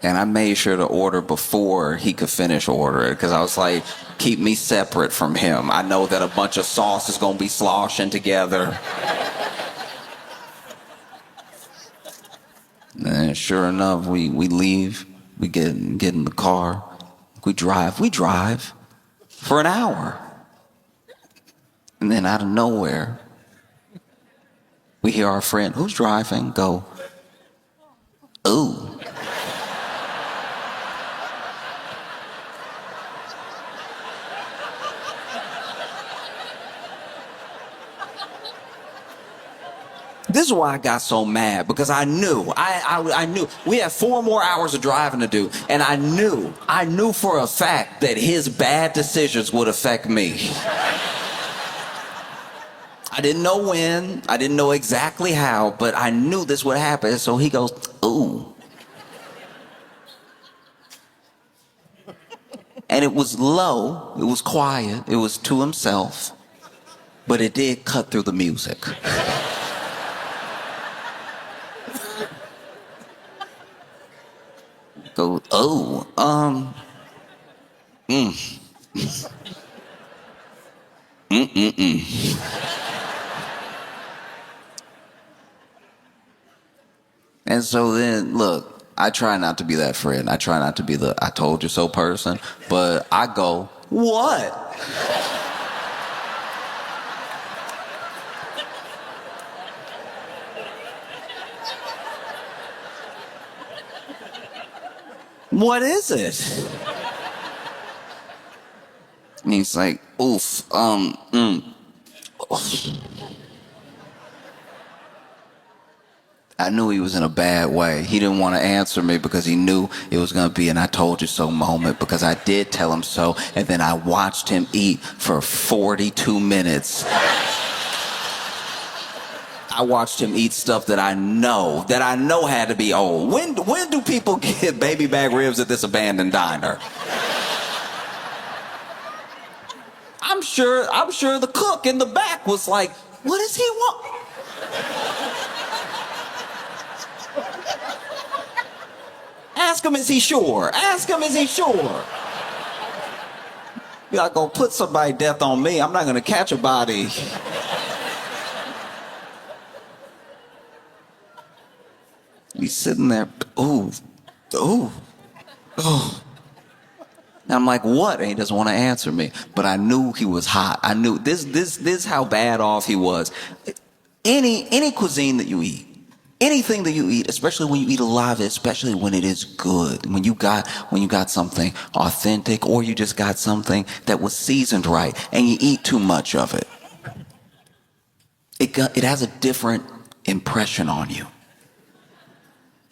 And I made sure to order before he could finish ordering, because I was like, keep me separate from him. I know that a bunch of sauce is going to be sloshing together. And sure enough, we leave, we get in the car, we drive for an hour. And then out of nowhere, we hear our friend, who's driving, go, ooh. This is why I got so mad, because I knew, I knew we had 4 more hours of driving to do, and I knew for a fact that his bad decisions would affect me. I didn't know when, I didn't know exactly how, but I knew this would happen. So he goes, ooh. And it was low, it was quiet, it was to himself, but it did cut through the music. Go, oh, And so then, look, I try not to be that friend. I try not to be the I told you so person, but I go, what? What is it? And he's like, oof, oof. I knew he was in a bad way. He didn't want to answer me because he knew it was going to be an I told you so moment, because I did tell him so, and then I watched him eat for 42 minutes. I watched him eat stuff that I know had to be old. When do people get baby back ribs at this abandoned diner? I'm sure the cook in the back was like, what does he want? Ask him, is he sure? Ask him, is he sure? You're not gonna put somebody's death on me. I'm not gonna catch a body. He's sitting there, ooh. And I'm like, what? And he doesn't want to answer me. But I knew he was hot. I knew this is how bad off he was. Any cuisine that you eat, anything that you eat, especially when you eat a lot of it, especially when it is good, when you got something authentic, or you just got something that was seasoned right, and you eat too much of it, it has a different impression on you.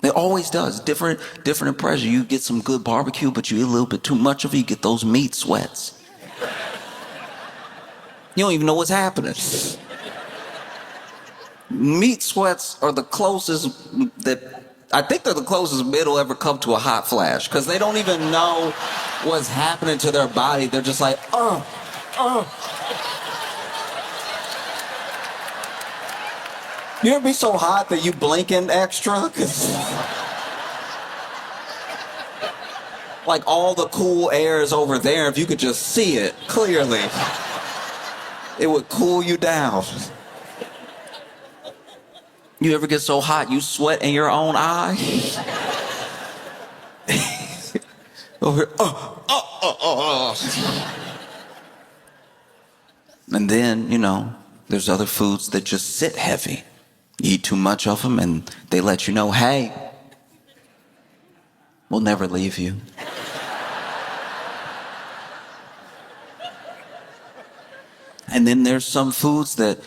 It always does. Different impression. You get some good barbecue, but you eat a little bit too much of it, you get those meat sweats. You don't even know what's happening. Meat sweats are the closest I think they're the closest it'll ever come to a hot flash, because they don't even know what's happening to their body. They're just like, You ever be so hot that you blinking extra? 'Cause like all the cool air is over there. If you could just see it clearly, it would cool you down. You ever get so hot you sweat in your own eye? Over here, And then, there's other foods that just sit heavy. You eat too much of them and they let you know, hey, we'll never leave you. And then there's some foods that,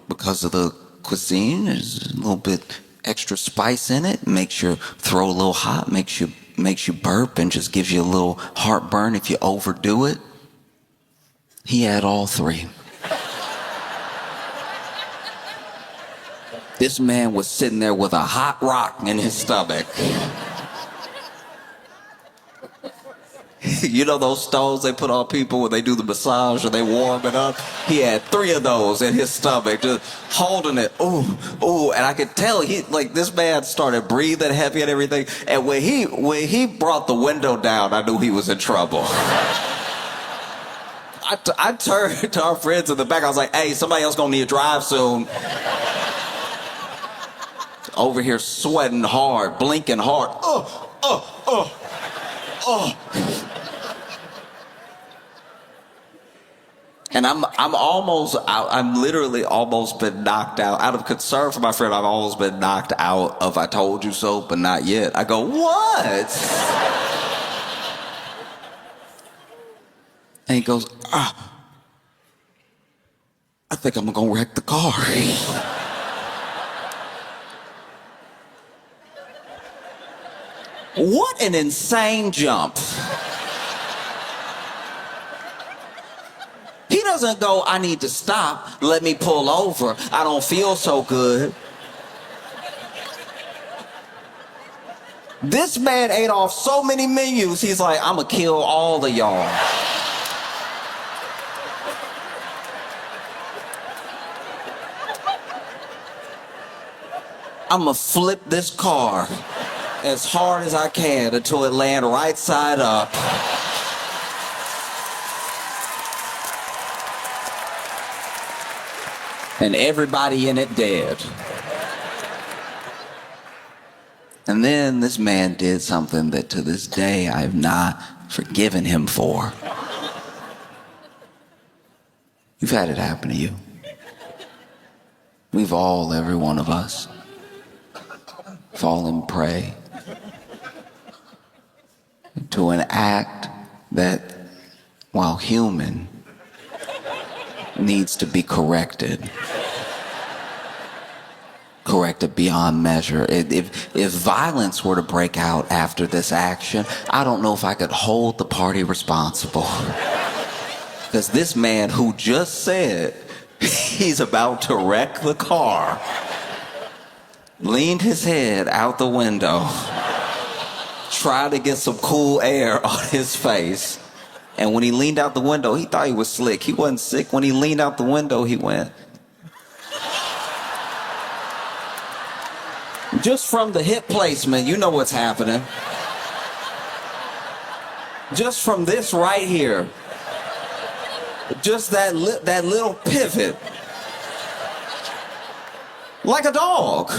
because of the cuisine, there's a little bit extra spice in it, makes you throw a little hot, makes you burp, and just gives you a little heartburn if you overdo it. He had all three. This man was sitting there with a hot rock in his stomach. You know those stoves they put on people when they do the massage or they warm it up? He had 3 of those in his stomach, just holding it. Ooh, and I could tell this man started breathing heavy and everything. And when he brought the window down, I knew he was in trouble. I turned to our friends in the back. I was like, hey, somebody else gonna need a drive soon. Over here sweating hard, blinking hard. And I'm almost out. I'm literally almost been knocked out. Out of concern for my friend, I've almost been knocked out of I told you so, but not yet. I go, what? And he goes, I think I'm gonna wreck the car. What an insane jump. He doesn't go, I need to stop, let me pull over, I don't feel so good. This man ate off so many menus, he's like, I'm gonna kill all of y'all. I'm gonna flip this car as hard as I can until it lands right side up. And everybody in it dead. And then this man did something that to this day I have not forgiven him for. You've had it happen to you. We've all, every one of us, fallen prey to an act that, while human, needs to be corrected. Corrected beyond measure. If violence were to break out after this action, I don't know if I could hold the party responsible. Because this man who just said he's about to wreck the car leaned his head out the window, tried to get some cool air on his face. And when he leaned out the window, he thought he was slick. He wasn't sick. When he leaned out the window, he went. Just from the hip placement, you know what's happening. Just from this right here. Just that little pivot. Like a dog.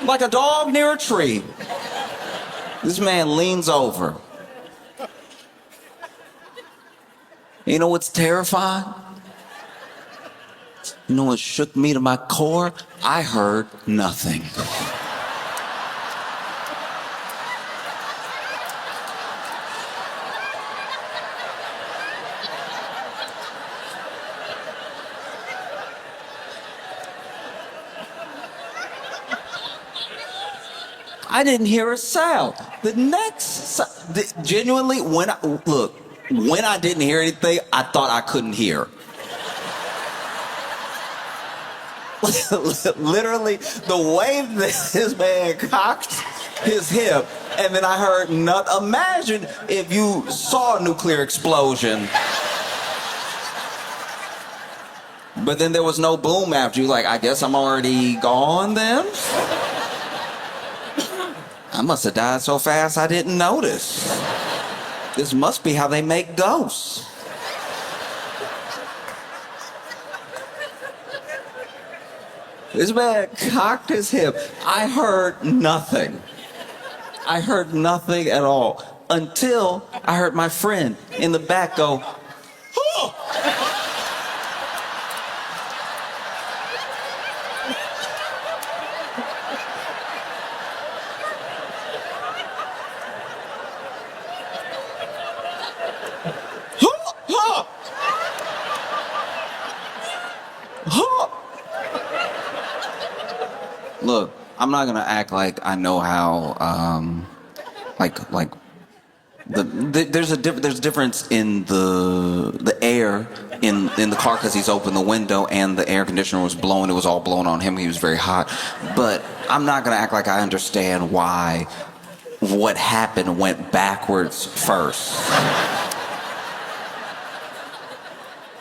Like a dog near a tree. This man leans over. You know what's terrifying? You know what shook me to my core? I heard nothing. I didn't hear a sound. The next, genuinely, when I didn't hear anything, I thought I couldn't hear. Literally, the way that this man cocked his hip, and then I heard nothing. Imagine if you saw a nuclear explosion, but then there was no boom after you. Like, I guess I'm already gone then? I must have died so fast I didn't notice. This must be how they make ghosts. This man cocked his hip. I heard nothing. I heard nothing at all until I heard my friend in the back go, oh! Look, I'm not gonna act like I know how, there's a difference in the air in the car because he's opened the window and the air conditioner was blowing. It was all blowing on him. He was very hot. But I'm not gonna act like I understand why what happened went backwards first.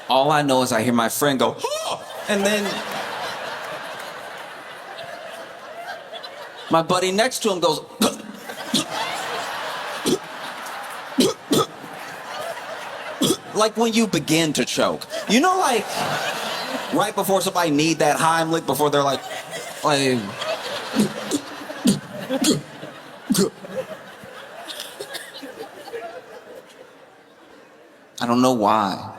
All I know is I hear my friend go, oh! And then my buddy next to him goes, like when you begin to choke. You know, like, right before somebody need that Heimlich, before they're like, I don't know why.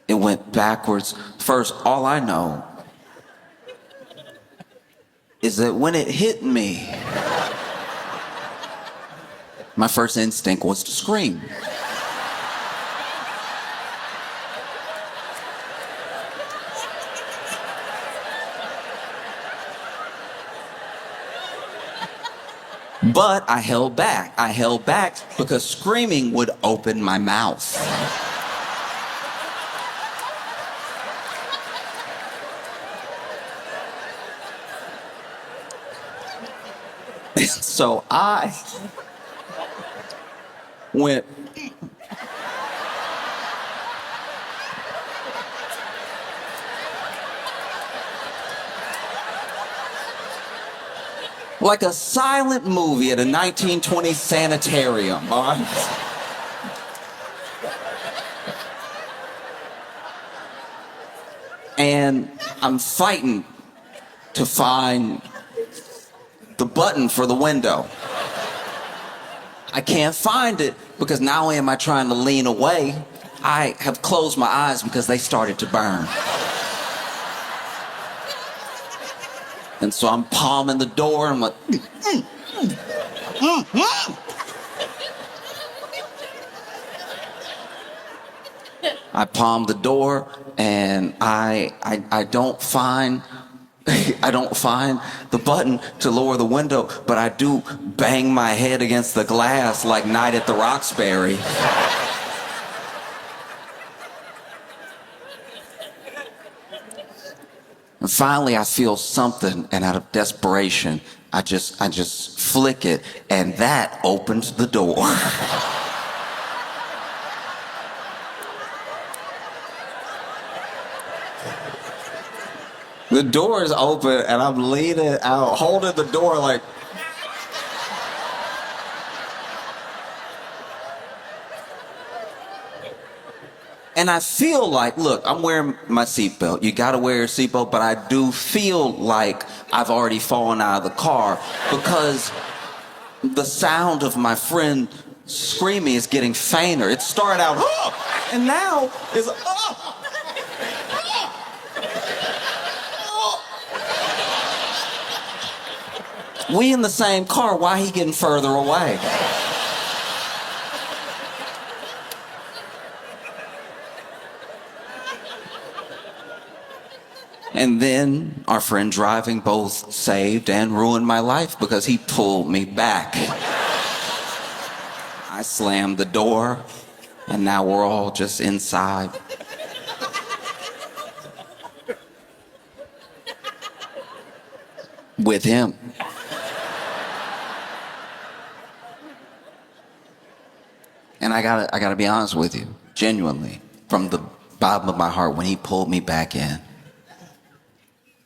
It went backwards first. All I know is that when it hit me, my first instinct was to scream. But I held back. I held back because screaming would open my mouth. So I went, like a silent movie at a 1920s sanitarium, all right? And I'm fighting to find the button for the window. I can't find it because not only am I trying to lean away, I have closed my eyes because they started to burn. And so I'm palming the door and I'm like, I palm the door and I don't find I don't find the button to lower the window, but I do bang my head against the glass like Night at the Roxbury. And finally I feel something, and out of desperation, I just flick it, and that opens the door. The door is open, and I'm leaning out, holding the door like. And I feel like, look, I'm wearing my seatbelt. You gotta wear your seatbelt, but I do feel like I've already fallen out of the car because the sound of my friend screaming is getting fainter. It started out, oh, and now is, oh. We in the same car, why he getting further away? And then our friend driving both saved and ruined my life because he pulled me back. I slammed the door, and now we're all just inside. With him. And I gotta be honest with you, genuinely, from the bottom of my heart, when he pulled me back in,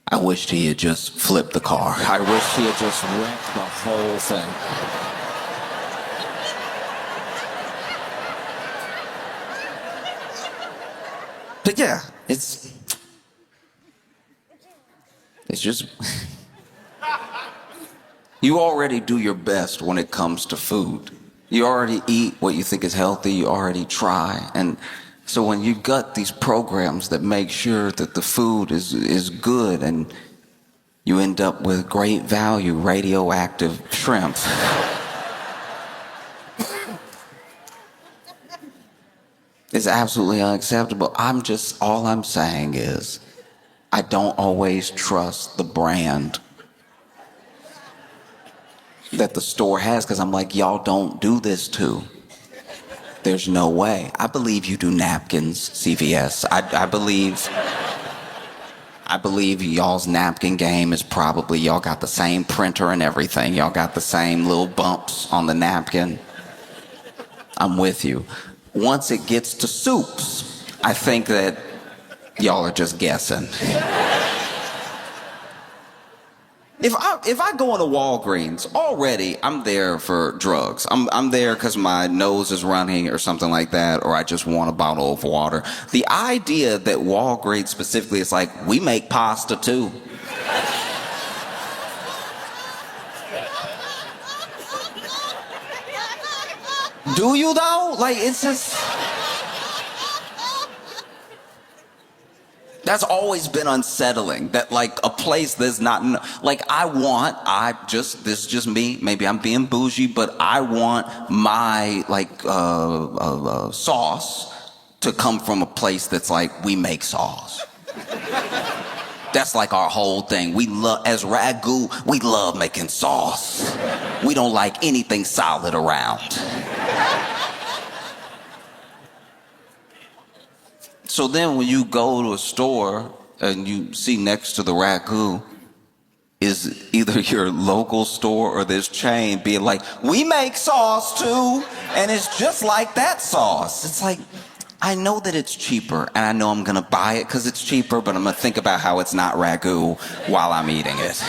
I wished he had just flipped the car. I wish he had just wrecked the whole thing. But yeah, it's just, you already do your best when it comes to food. You already eat what you think is healthy, you already try. And so when you got these programs that make sure that the food is good and you end up with great value radioactive shrimp. It's absolutely unacceptable. All I'm saying is, I don't always trust the brand that the store has, because I'm like, y'all don't do this too. There's no way. I believe you do napkins, CVS. I believe y'all's napkin game is probably, y'all got the same printer and everything. Y'all got the same little bumps on the napkin. I'm with you. Once it gets to soups, I think that y'all are just guessing. If I go into Walgreens, already I'm there for drugs. I'm there because my nose is running or something like that, or I just want a bottle of water. The idea that Walgreens specifically is like, we make pasta too. Do you though? Like, it's just. That's always been unsettling, that like a place that's not, like this is just me, maybe I'm being bougie, but I want my sauce to come from a place that's like, we make sauce. That's like our whole thing. We love, as Ragu, we love making sauce. We don't like anything solid around. So then when you go to a store and you see next to the ragu is either your local store or this chain being like, we make sauce too, and it's just like that sauce. It's like, I know that it's cheaper, and I know I'm gonna buy it because it's cheaper, but I'm gonna think about how it's not ragu while I'm eating it.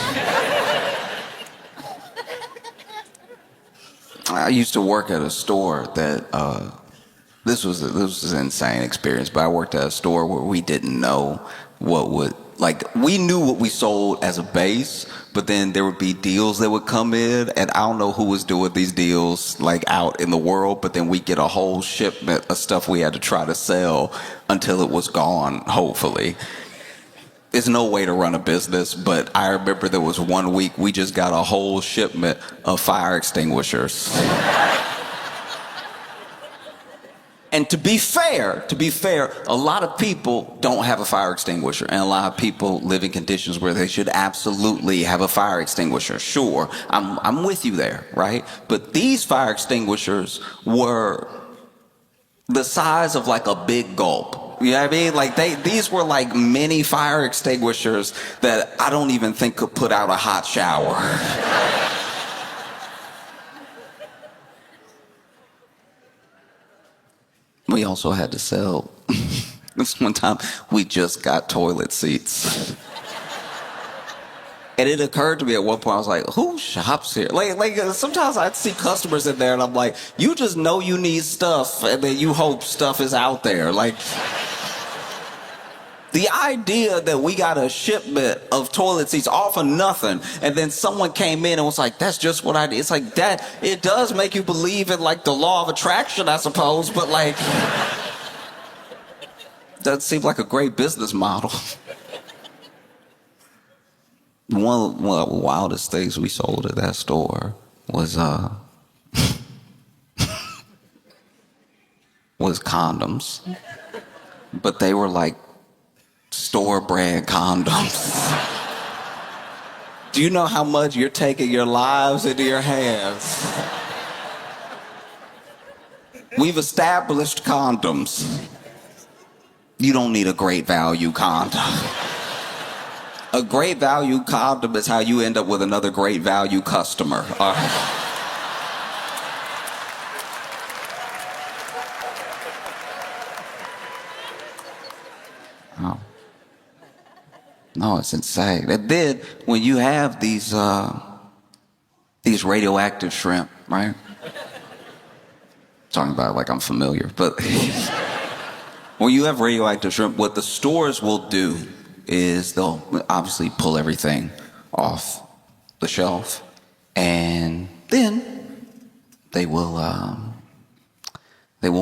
I used to work at a store that, this was an insane experience, but I worked at a store where we didn't know we knew what we sold as a base, but then there would be deals that would come in, and I don't know who was doing these deals like out in the world, but then we get a whole shipment of stuff we had to try to sell until it was gone, hopefully. There's no way to run a business, but I remember there was one week we just got a whole shipment of fire extinguishers. And to be fair, a lot of people don't have a fire extinguisher, and a lot of people live in conditions where they should absolutely have a fire extinguisher. Sure, I'm with you there, right? But these fire extinguishers were the size of like a big gulp. You know what I mean? Like these were like mini fire extinguishers that I don't even think could put out a hot shower. We also had to sell, this one time, we just got toilet seats. And it occurred to me at one point, I was like, who shops here? Like sometimes I'd see customers in there and I'm like, you just know you need stuff and then you hope stuff is out there. Like, the idea that we got a shipment of toilet seats all for nothing, and then someone came in and was like, that's just what I did. It's like that, it does make you believe in like the law of attraction, I suppose, but like, doesn't seem like a great business model. One of the wildest things we sold at that store was was condoms. But they were like store brand condoms. Do you know how much you're taking your lives into your hands? We've established condoms. You don't need a great value condom. A great value condom is how you end up with another great value customer. Oh. No, it's insane. And then when you have these radioactive shrimp, right? Talking about it like I'm familiar, but when you have radioactive shrimp, what the stores will do is they'll obviously pull everything off the shelf, and then they will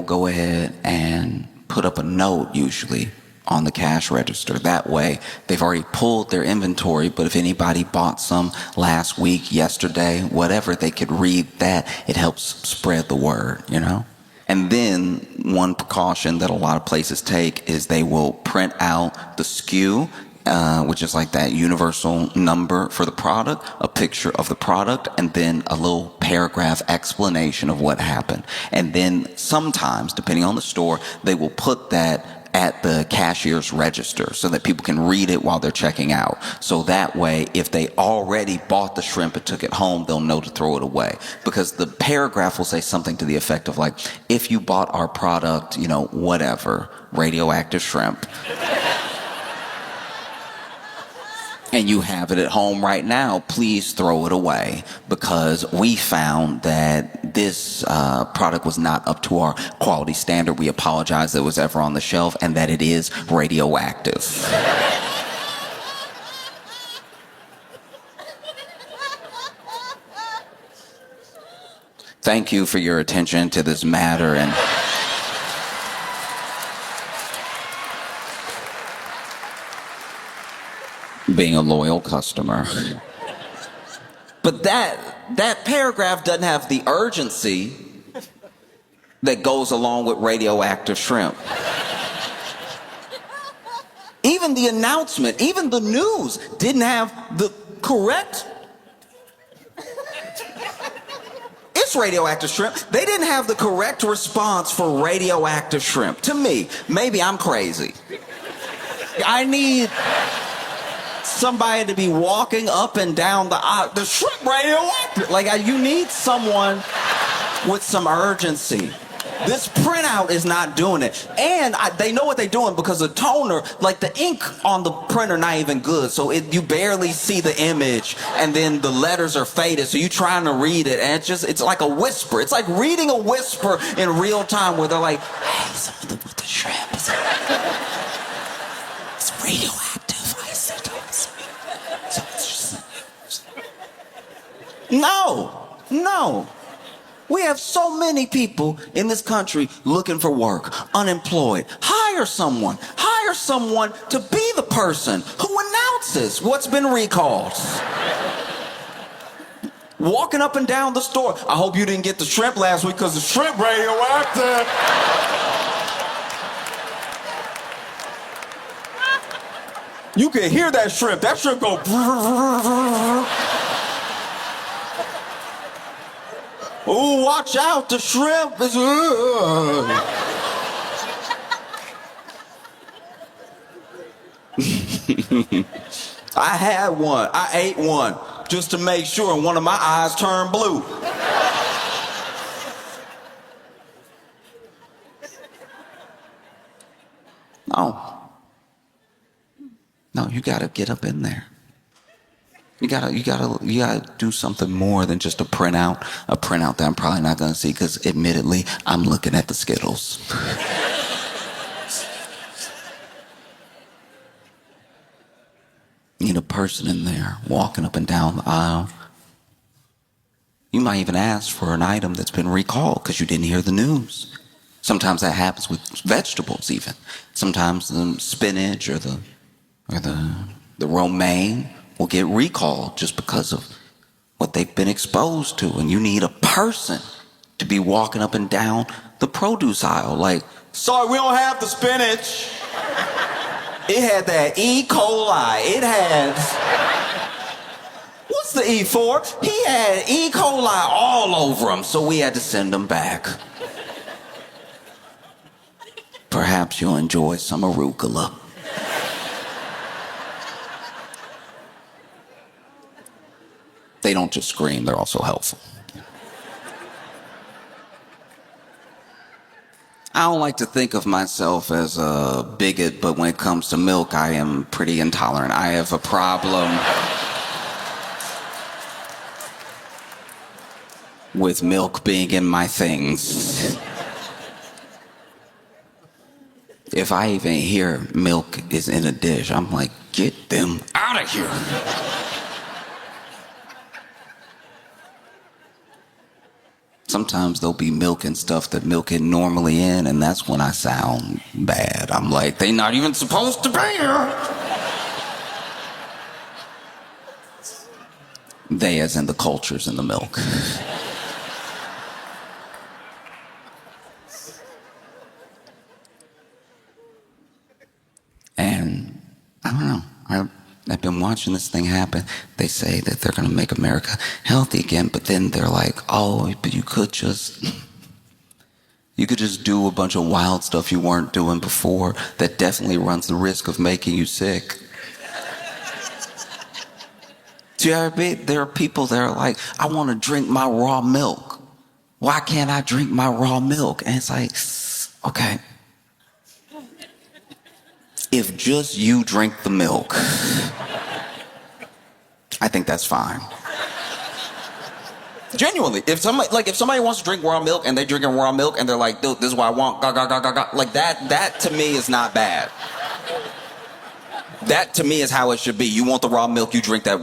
go ahead and put up a note, usually on the cash register. That way, they've already pulled their inventory, but if anybody bought some last week, yesterday, whatever, they could read that. It helps spread the word, you know? And then one precaution that a lot of places take is they will print out the SKU, which is like that universal number for the product, a picture of the product, and then a little paragraph explanation of what happened. And then sometimes, depending on the store, they will put that at the cashier's register so that people can read it while they're checking out. So that way, if they already bought the shrimp and took it home, they'll know to throw it away. Because the paragraph will say something to the effect of like, if you bought our product, you know, whatever, radioactive shrimp, and you have it at home right now, please throw it away, because we found that this product was not up to our quality standard. We apologize that it was ever on the shelf, and that it is radioactive. Thank you for your attention to this matter, and being a loyal customer. But that paragraph doesn't have the urgency that goes along with radioactive shrimp. Even the announcement, even the news didn't have the correct that's radioactive shrimp. They didn't have the correct response for radioactive shrimp. To me, maybe I'm crazy. I need somebody to be walking up and down the aisle. The shrimp radioactive. You need someone with some urgency. This printout is not doing it. And they know what they're doing because the toner, the ink on the printer not even good. So you barely see the image and then the letters are faded. So you're trying to read it and it's like a whisper. It's like reading a whisper in real time where they're like, hey, something with the shrimp. It's radioactive isotopes. No. We have so many people in this country looking for work, unemployed. Hire someone to be the person who announces what's been recalled. Walking up and down the store. I hope you didn't get the shrimp last week because the shrimp radioactive. You can hear that shrimp. That shrimp go. Oh, watch out, the shrimp is... I had one. I ate one just to make sure, and one of my eyes turned blue. No, you gotta get up in there. You gotta do something more than just a printout that I'm probably not gonna see because admittedly, I'm looking at the Skittles. Need a person in there walking up and down the aisle. You might even ask for an item that's been recalled because you didn't hear the news. Sometimes that happens with vegetables even. Sometimes the spinach or the romaine will get recalled just because of what they've been exposed to. And you need a person to be walking up and down the produce aisle sorry, we don't have the spinach. It had that E. coli. It had... What's the E for? He had E. coli all over him, so we had to send him back. Perhaps you'll enjoy some arugula. They don't just scream, they're also helpful. I don't like to think of myself as a bigot, but when it comes to milk, I am pretty intolerant. I have a problem with milk being in my things. If I even hear milk is in a dish, I'm like, get them out of here. Sometimes there'll be milk and stuff that milk isn't normally in, and that's when I sound bad. I'm like, they're not even supposed to be here. They as in the cultures in the milk. And I don't know. I've been watching this thing happen. They say that they're going to make America healthy again, but then they're like, oh, but you could just do a bunch of wild stuff you weren't doing before that definitely runs the risk of making you sick. There are people that are like, I want to drink my raw milk. Why can't I drink my raw milk? And it's like, okay. If just you drink the milk, I think that's fine. Genuinely, if somebody wants to drink raw milk and they're drinking raw milk and they're like, dude, this is what I want, that to me is not bad. That to me is how it should be. You want the raw milk, you drink that.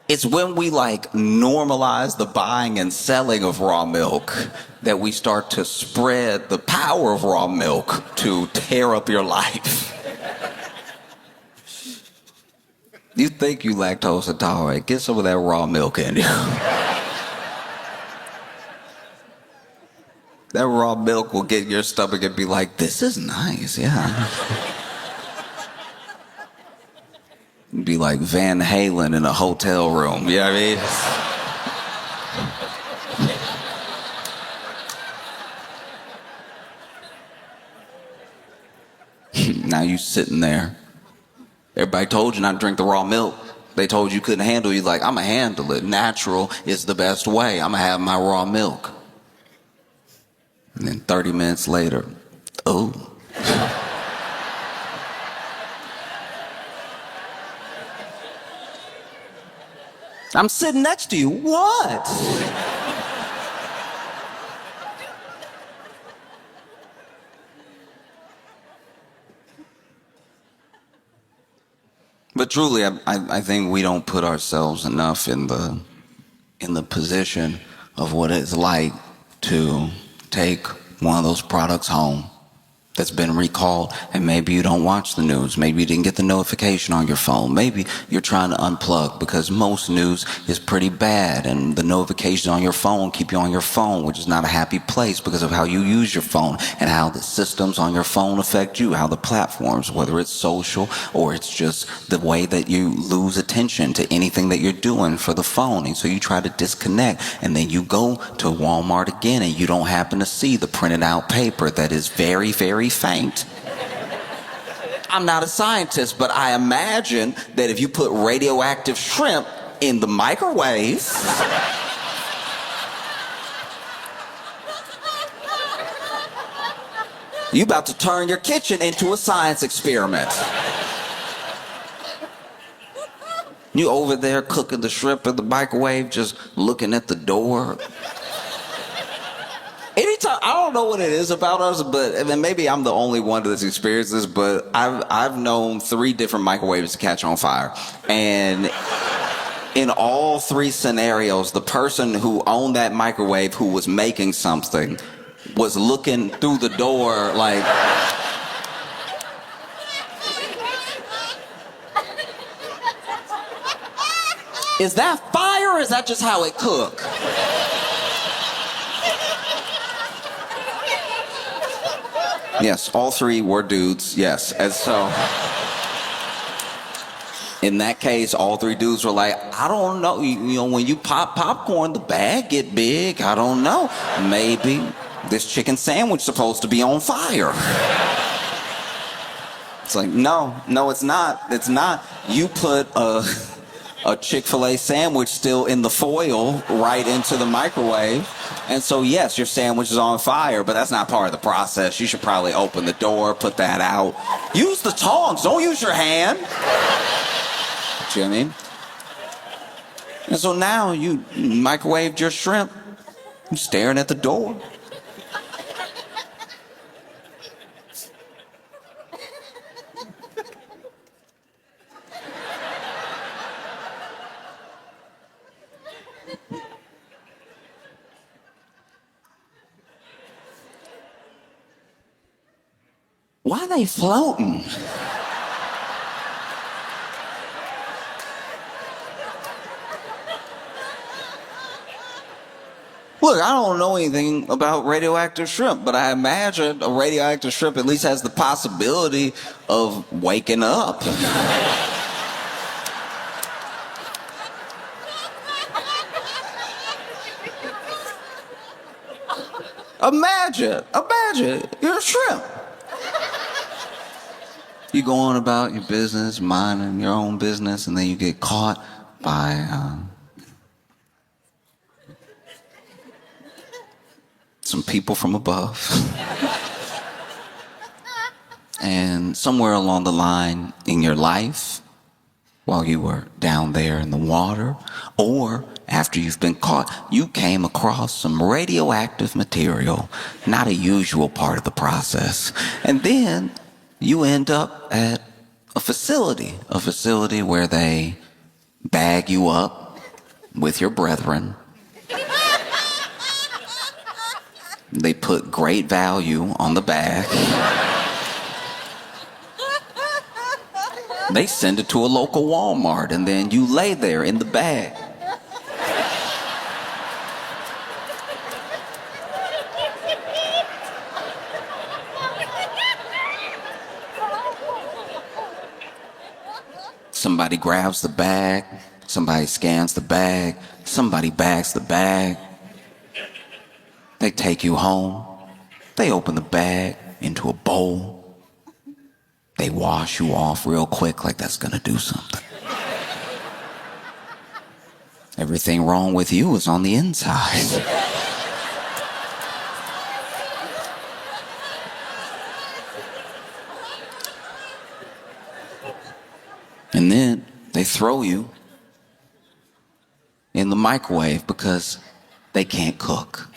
It's when we normalize the buying and selling of raw milk that we start to spread the power of raw milk to tear up your life. You think you lactose intolerant, get some of that raw milk in you. That raw milk will get in your stomach and be like, this is nice, yeah. be like Van Halen in a hotel room. You know what I mean? Now you sitting there. Everybody told you not to drink the raw milk. They told you couldn't handle it. You're like, I'm going to handle it. Natural is the best way. I'm going to have my raw milk. And then 30 minutes later, oh. I'm sitting next to you. What? But truly, I think we don't put ourselves enough in the position of what it's like to take one of those products home that's been recalled, and maybe you don't watch the news. Maybe you didn't get the notification on your phone. Maybe you're trying to unplug because most news is pretty bad, and the notifications on your phone keep you on your phone, which is not a happy place because of how you use your phone and how the systems on your phone affect you, how the platforms, whether it's social or it's just the way that you lose attention to anything that you're doing for the phone. And so you try to disconnect, and then you go to Walmart again and you don't happen to see the printed out paper that is very, very faint. I'm not a scientist, but I imagine that if you put radioactive shrimp in the microwave, you about to turn your kitchen into a science experiment. You over there cooking the shrimp in the microwave, just looking at the door. Anytime, I don't know what it is about us, but I mean, maybe I'm the only one that's experienced this, but I've known 3 different microwaves to catch on fire. And in all 3 scenarios, the person who owned that microwave, who was making something, was looking through the door like, is that fire or is that just how it cook? Yes, all 3 were dudes, yes. And so, in that case, all 3 dudes were like, I don't know, you know, when you pop popcorn, the bag get big, I don't know. Maybe this chicken sandwich supposed to be on fire. It's like, no, it's not. It's not. You put a Chick-fil-A sandwich still in the foil right into the microwave. And so, yes, your sandwich is on fire, but that's not part of the process. You should probably open the door, put that out. Use the tongs. Don't use your hand. You know what I mean? And so now you microwaved your shrimp. You're staring at the door. Why are they floating? Look, I don't know anything about radioactive shrimp, but I imagine a radioactive shrimp at least has the possibility of waking up. Imagine, you're a shrimp. You go on about your business, minding your own business, and then you get caught by some people from above. And somewhere along the line in your life, while you were down there in the water, or after you've been caught, you came across some radioactive material, not a usual part of the process. And then you end up at a facility where they bag you up with your brethren. They put great value on the bag. They send it to a local Walmart, and then you lay there in the bag. Somebody grabs the bag, somebody scans the bag, somebody bags the bag. They take you home. They open the bag into a bowl. They wash you off real quick like that's gonna do something. Everything wrong with you is on the inside. And then they throw you in the microwave because they can't cook.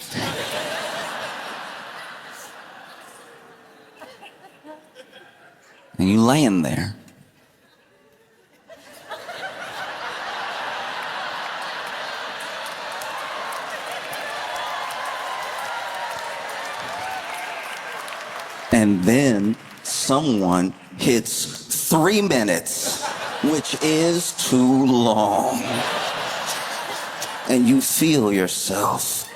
And you laying there. And then someone hits 3 minutes, which is too long. And you feel yourself.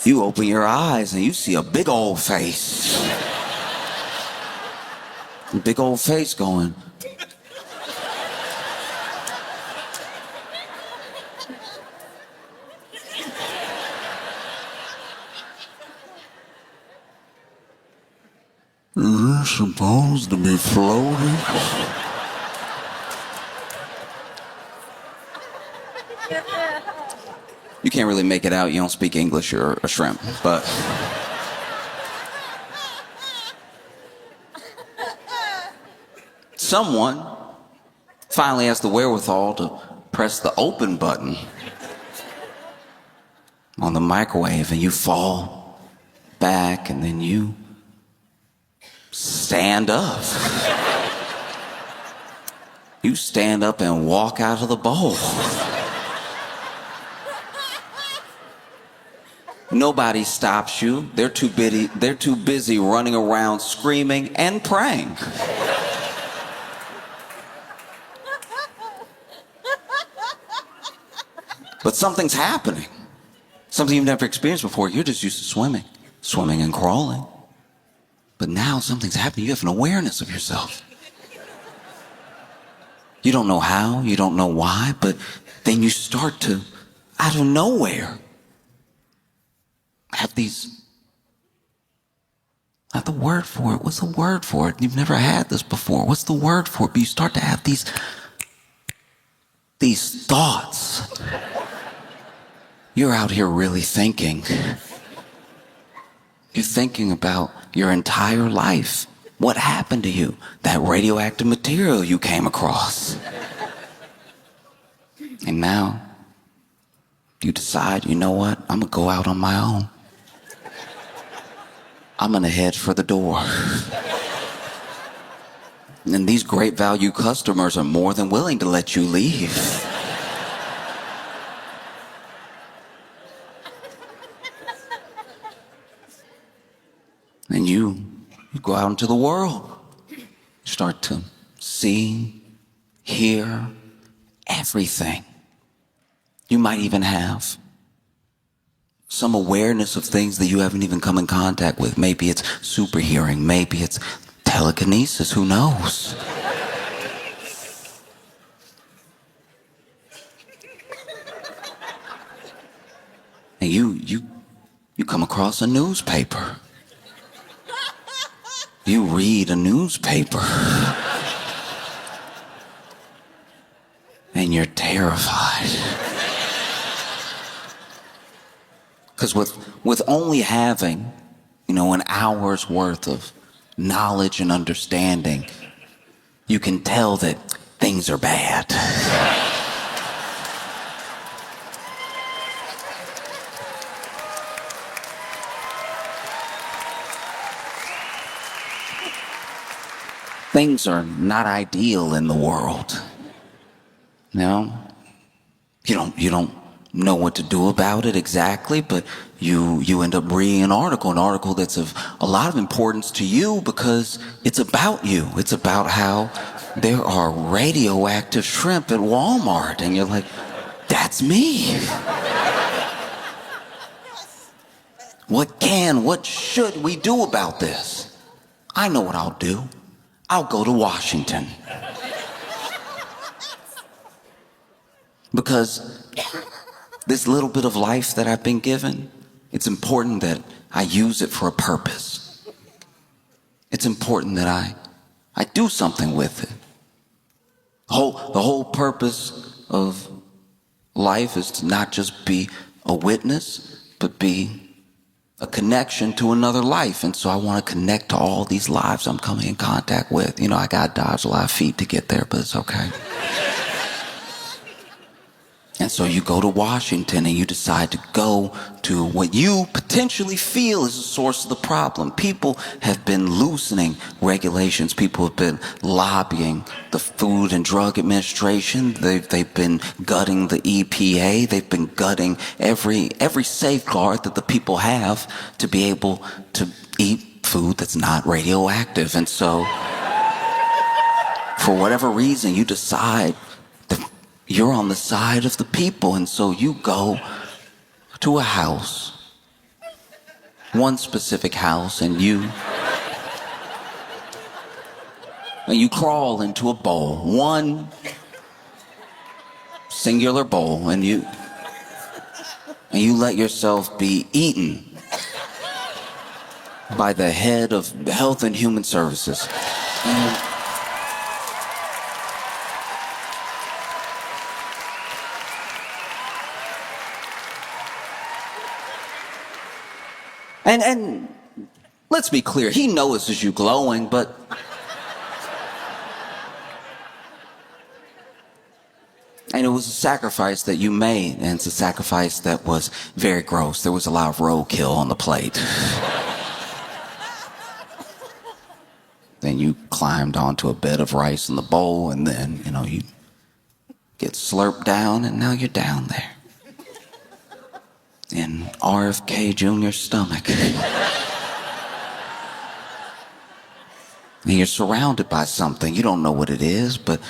You open your eyes and you see a big old face. A big old face going. Is this supposed to be floating? You can't really make it out. You don't speak English or shrimp, but someone finally has the wherewithal to press the open button on the microwave, and you fall back, and then you stand up. You stand up and walk out of the bowl. Nobody stops you. They're too busy running around screaming and praying. But something's happening. Something you've never experienced before. You're just used to swimming and crawling. But now something's happening. You have an awareness of yourself. You don't know how, you don't know why, but then you start to, out of nowhere, have these, not the word for it, what's the word for it? You've never had this before. What's the word for it? But you start to have these thoughts. You're out here really thinking. You're thinking about your entire life. What happened to you? That radioactive material you came across. And now, you decide, you know what? I'm gonna go out on my own. I'm gonna head for the door. And these great value customers are more than willing to let you leave. And you go out into the world. You start to see, hear everything. You might even have some awareness of things that you haven't even come in contact with. Maybe it's super hearing, maybe it's telekinesis, who knows? And you come across a newspaper. You read a newspaper. And you're terrified. Because with only having, an hour's worth of knowledge and understanding, you can tell that things are bad. Things are not ideal in the world. You don't know what to do about it exactly, but you end up reading an article that's of a lot of importance to you because it's about you. It's about how there are radioactive shrimp at Walmart, and you're like, that's me. What should we do about this? I know what I'll do. I'll go to Washington. Because this little bit of life that I've been given, it's important that I use it for a purpose. It's important that I do something with it. The whole purpose of life is to not just be a witness, but be a connection to another life. And so I want to connect to all these lives I'm coming in contact with. You know, I got to dodge a lot of feet to get there, but it's okay. And so you go to Washington and you decide to go to what you potentially feel is the source of the problem. People have been loosening regulations. People have been lobbying the Food and Drug Administration. They've been gutting the EPA. They've been gutting every safeguard that the people have to be able to eat food that's not radioactive. And so, for whatever reason, you decide you're on the side of the people, and so you go to a house, one specific house, and you crawl into a bowl, one singular bowl, and you let yourself be eaten by the head of Health and Human Services. And let's be clear, he notices you glowing, but and it was a sacrifice that you made, and it's a sacrifice that was very gross. There was a lot of roadkill on the plate. Then you climbed onto a bed of rice in the bowl, and then, you get slurped down, and now you're down there in RFK Jr.'s stomach. And you're surrounded by something. You don't know what it is, but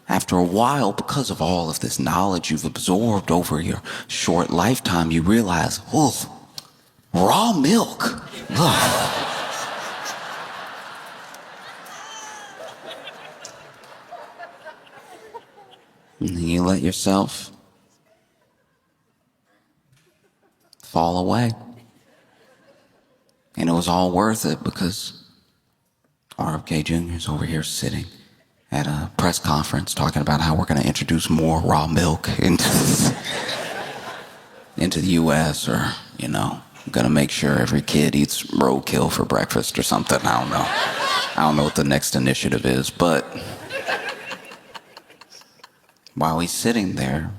after a while, because of all of this knowledge you've absorbed over your short lifetime, you realize, raw milk. Ugh. And then you let yourself fall away. And it was all worth it because RFK Jr. is over here sitting at a press conference talking about how we're going to introduce more raw milk into the U.S. or, going to make sure every kid eats roadkill for breakfast or something. I don't know. I don't know what the next initiative is, but while he's sitting there,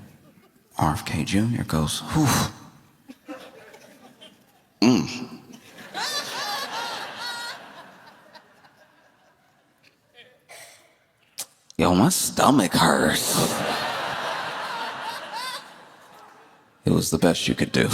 RFK Jr. goes, whew. Yo, my stomach hurts. It was the best you could do.